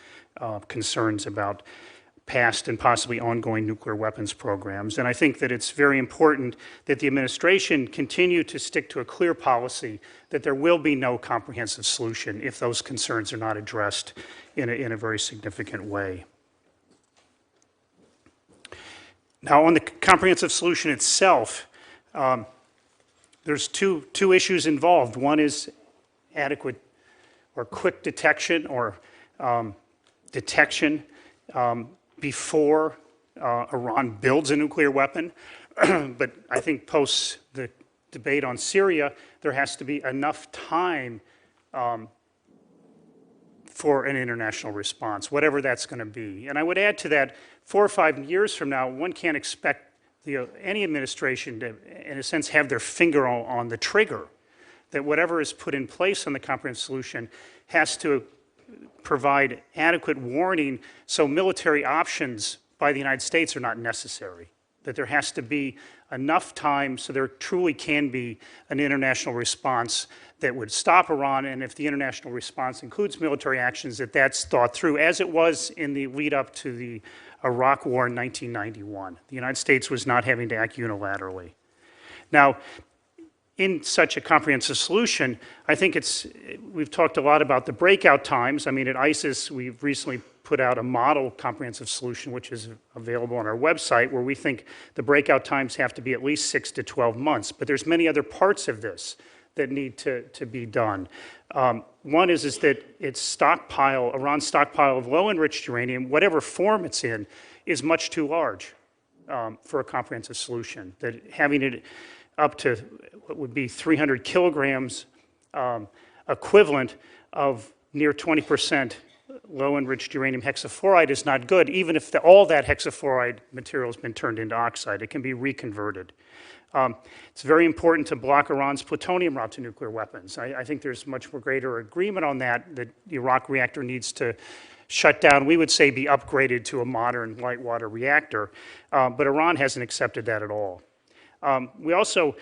concerns about past and possibly ongoing nuclear weapons programs. And I think that it's very important that the administration continue to stick to a clear policy that there will be no comprehensive solution if those concerns are not addressed in a very significant way. Now, on the comprehensive solution itself, there's two issues involved. One is adequate or quick detection or detection before Iran builds a nuclear weapon. But I think post the debate on Syria, there has to be enough time for an international response, whatever that's going to be. And I would add to that, 4 or 5 years from now, one can't expect any administration to, in a sense, have their finger on the trigger, that whatever is put in place on the comprehensive solution has to provide adequate warning so military options by the United States are not necessary, that there has to be enough time so there truly can be an international response that would stop Iran, and if the international response includes military actions, that's thought through, as it was in the lead up to the Iraq War in 1991. The United States was not having to act unilaterally. Now, in such a comprehensive solution, I think we've talked a lot about the breakout times. I mean, at ISIS, we've recently put out a model comprehensive solution, which is available on our website, where we think the breakout times have to be at least 6 to 12 months. But there's many other parts of this that need to be done. One is that Iran's stockpile of low-enriched uranium, whatever form it's in, is much too large for a comprehensive solution. That having it up to what would be 300 kilograms equivalent of near 20% low-enriched uranium hexafluoride is not good, even if all that hexafluoride material has been turned into oxide. It can be reconverted. It's very important to block Iran's plutonium route to nuclear weapons. I think there's much more greater agreement on that the Iraq reactor needs to shut down. We would say be upgraded to a modern light water reactor, but Iran hasn't accepted that at all. We also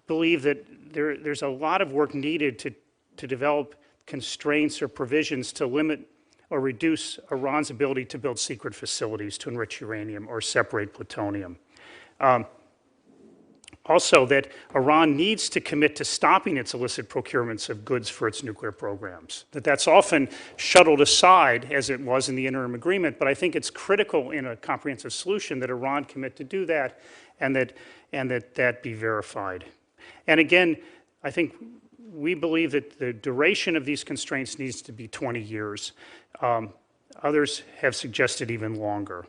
believe that there's a lot of work needed to develop constraints or provisions to limit or reduce Iran's ability to build secret facilities to enrich uranium or separate plutonium. also that Iran needs to commit to stopping its illicit procurements of goods for its nuclear programs. That's often shuttled aside, as it was in the interim agreement, but I think it's critical in a comprehensive solution that Iran commit to do that and that be verified. And again, I think we believe that the duration of these constraints needs to be 20 years. Others have suggested even longer.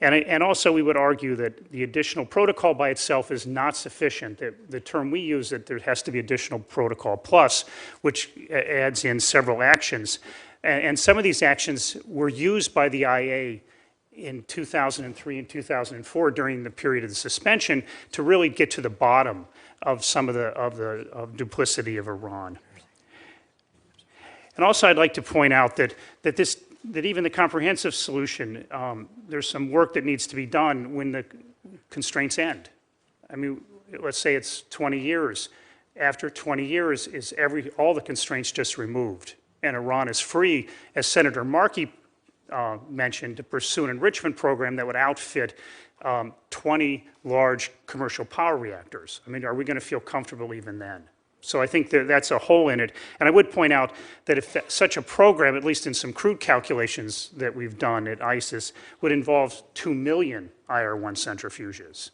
And also we would argue that the additional protocol by itself is not sufficient. The term we use, that there has to be additional protocol plus, which adds in several actions. And some of these actions were used by the IA in 2003 and 2004 during the period of the suspension to really get to the bottom of some of the duplicity of Iran. And also I'd like to point out that even the comprehensive solution, there's some work that needs to be done when the constraints end. I mean, let's say it's 20 years. After 20 years, all the constraints just removed, and Iran is free, as Senator Markey mentioned, to pursue an enrichment program that would outfit 20 large commercial power reactors. I mean, are we going to feel comfortable even then? So I think that's a hole in it. And I would point out that if such a program, at least in some crude calculations that we've done at ISIS, would involve 2 million IR-1 centrifuges.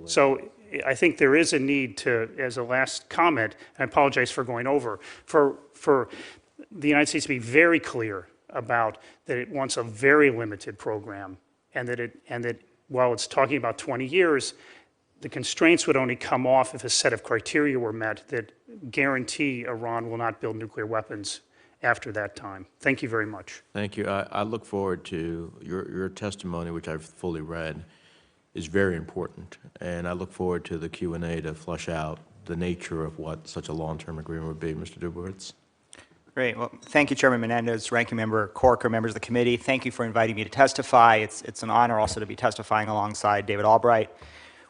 So I think there is a need to, as a last comment, and I apologize for going over, for the United States to be very clear about that it wants a very limited program, and that while it's talking about 20 years, the constraints would only come off if a set of criteria were met that guarantee Iran will not build nuclear weapons after that time. Thank you very much. Thank you. I look forward to your testimony, which I've fully read, is very important. And I look forward to the Q&A to flush out the nature of what such a long-term agreement would be. Mr. Dubowitz. Great. Well, thank you, Chairman Menendez, Ranking Member Corker, members of the committee. Thank you for inviting me to testify. It's an honor also to be testifying alongside David Albright.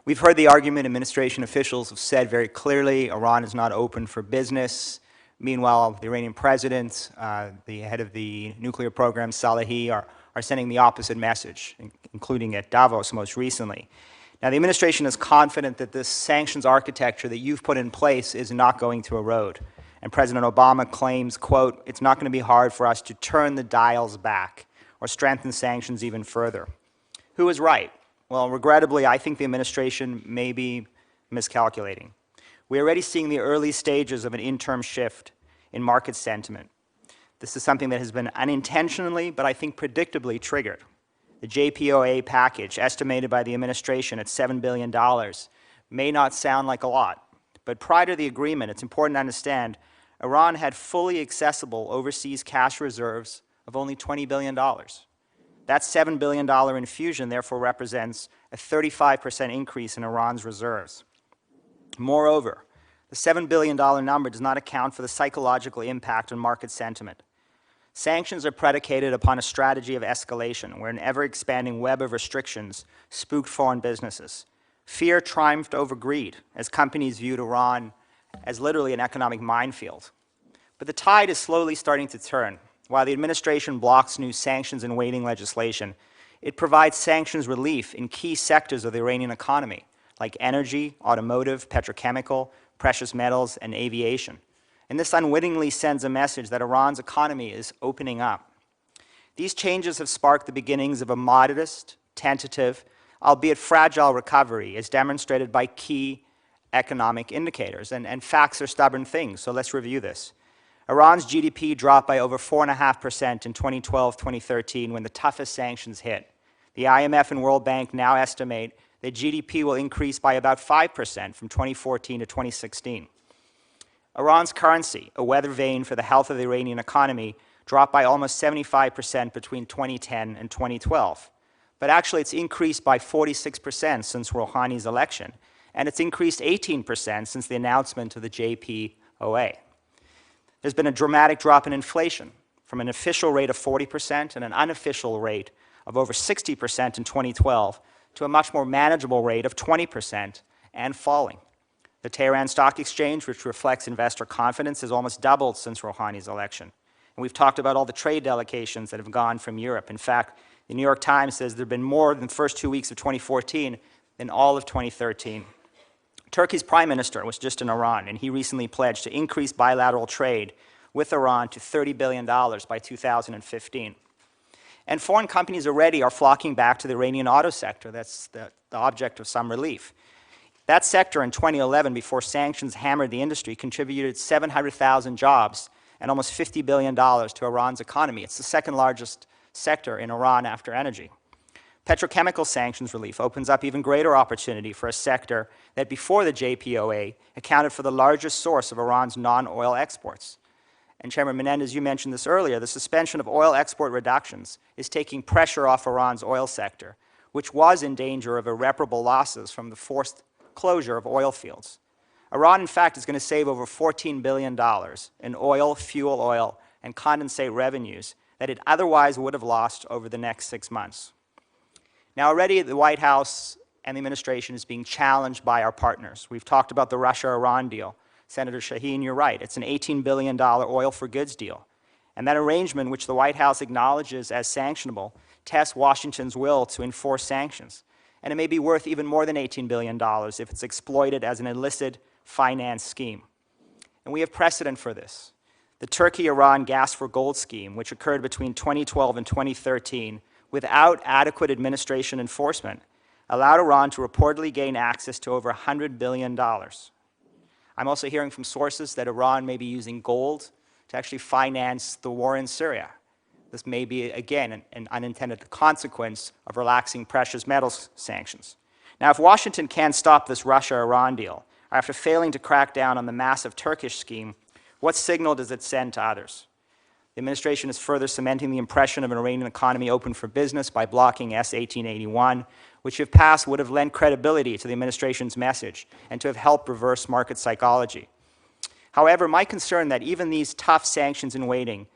We've heard the argument. Administration officials have said very clearly Iran is not open for business. Meanwhile, the Iranian president, the head of the nuclear program, Salehi, are sending the opposite message, including at Davos most recently. Now, the administration is confident that this sanctions architecture that you've put in place is not going to erode. And President Obama claims, quote, it's not going to be hard for us to turn the dials back or strengthen sanctions even further. Who is right? Well, regrettably, I think the administration may be miscalculating. We're already seeing the early stages of an interim shift in market sentiment. This is something that has been unintentionally, but I think predictably triggered. The JPOA package, estimated by the administration at $7 billion, may not sound like a lot. But prior to the agreement, it's important to understand, Iran had fully accessible overseas cash reserves of only $20 billion. That $7 billion infusion, therefore, represents a 35% increase in Iran's reserves. Moreover, the $7 billion number does not account for the psychological impact on market sentiment. Sanctions are predicated upon a strategy of escalation, where an ever-expanding web of restrictions spooked foreign businesses. Fear triumphed over greed, as companies viewed Iran as literally an economic minefield. But the tide is slowly starting to turn. While the administration blocks new sanctions and waiting legislation, it provides sanctions relief in key sectors of the Iranian economy, like energy, automotive, petrochemical, precious metals, and aviation. And this unwittingly sends a message that Iran's economy is opening up. These changes have sparked the beginnings of a modest, tentative, albeit fragile recovery, as demonstrated by key economic indicators. And facts are stubborn things, so let's review this. Iran's GDP dropped by over 4.5% in 2012-2013 when the toughest sanctions hit. The IMF and World Bank now estimate that GDP will increase by about 5% from 2014 to 2016. Iran's currency, a weather vane for the health of the Iranian economy, dropped by almost 75% between 2010 and 2012. But actually, it's increased by 46% since Rouhani's election, and it's increased 18% since the announcement of the JPOA. There's been a dramatic drop in inflation from an official rate of 40% and an unofficial rate of over 60% in 2012 to a much more manageable rate of 20% and falling. The Tehran Stock Exchange, which reflects investor confidence, has almost doubled since Rouhani's election. And we've talked about all the trade delegations that have gone from Europe. In fact, the New York Times says there have been more in the first 2 weeks of 2014 than all of 2013. Turkey's prime minister was just in Iran, and he recently pledged to increase bilateral trade with Iran to $30 billion by 2015. And foreign companies already are flocking back to the Iranian auto sector. That's the object of some relief. That sector in 2011, before sanctions hammered the industry, contributed 700,000 jobs and almost $50 billion to Iran's economy. It's the second largest sector in Iran after energy. Petrochemical sanctions relief opens up even greater opportunity for a sector that before the JPOA accounted for the largest source of Iran's non-oil exports. And Chairman Menendez, you mentioned this earlier, the suspension of oil export reductions is taking pressure off Iran's oil sector, which was in danger of irreparable losses from the forced closure of oil fields. Iran, in fact, is going to save over $14 billion in oil, fuel oil, and condensate revenues that it otherwise would have lost over the next 6 months. Now, already the White House and the administration is being challenged by our partners. We've talked about the Russia-Iran deal. Senator Shaheen, you're right. It's an $18 billion oil for goods deal. And that arrangement, which the White House acknowledges as sanctionable, tests Washington's will to enforce sanctions. And it may be worth even more than $18 billion if it's exploited as an illicit finance scheme. And we have precedent for this. The Turkey-Iran gas for gold scheme, which occurred between 2012 and 2013 without adequate administration enforcement, allowed Iran to reportedly gain access to over $100 billion. I'm also hearing from sources that Iran may be using gold to actually finance the war in Syria. This may be, again, an unintended consequence of relaxing precious metals sanctions. Now, if Washington can't stop this Russia-Iran deal, after failing to crack down on the massive Turkish scheme, what signal does it send to others? The administration is further cementing the impression of an Iranian economy open for business by blocking S-1881, which, if passed, would have lent credibility to the administration's message and to have helped reverse market psychology. However, my concern that even these tough sanctions in waiting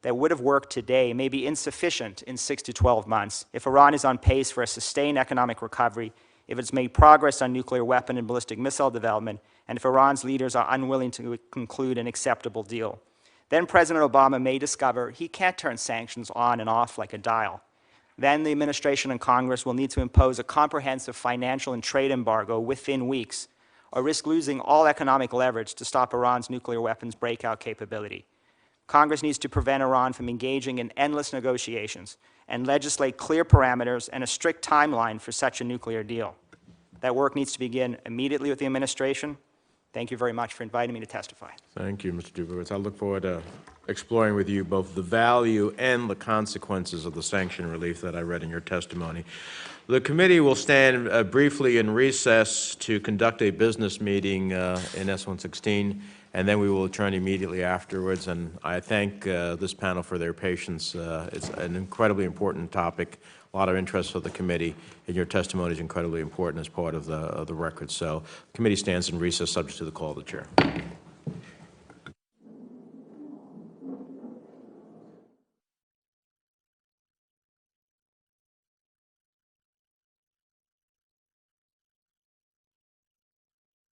that would have worked today may be insufficient in 6 to 12 months if Iran is on pace for a sustained economic recovery, if it's made progress on nuclear weapon and ballistic missile development, and if Iran's leaders are unwilling to conclude an acceptable deal. Then President Obama may discover he can't turn sanctions on and off like a dial. Then the administration and Congress will need to impose a comprehensive financial and trade embargo within weeks, or risk losing all economic leverage to stop Iran's nuclear weapons breakout capability. Congress needs to prevent Iran from engaging in endless negotiations and legislate clear parameters and a strict timeline for such a nuclear deal. That work needs to begin immediately with the administration. Thank you very much for inviting me to testify. Thank you, Mr. Dubowitz. I look forward to exploring with you both the value and the consequences of the sanction relief that I read in your testimony. The committee will stand briefly in recess to conduct a business meeting in S-116, and then we will adjourn immediately afterwards. And I thank this panel for their patience. It's an incredibly important topic, a lot of interest for the committee, and your testimony is incredibly important as part of the record. So the committee stands in recess subject to the call of the chair.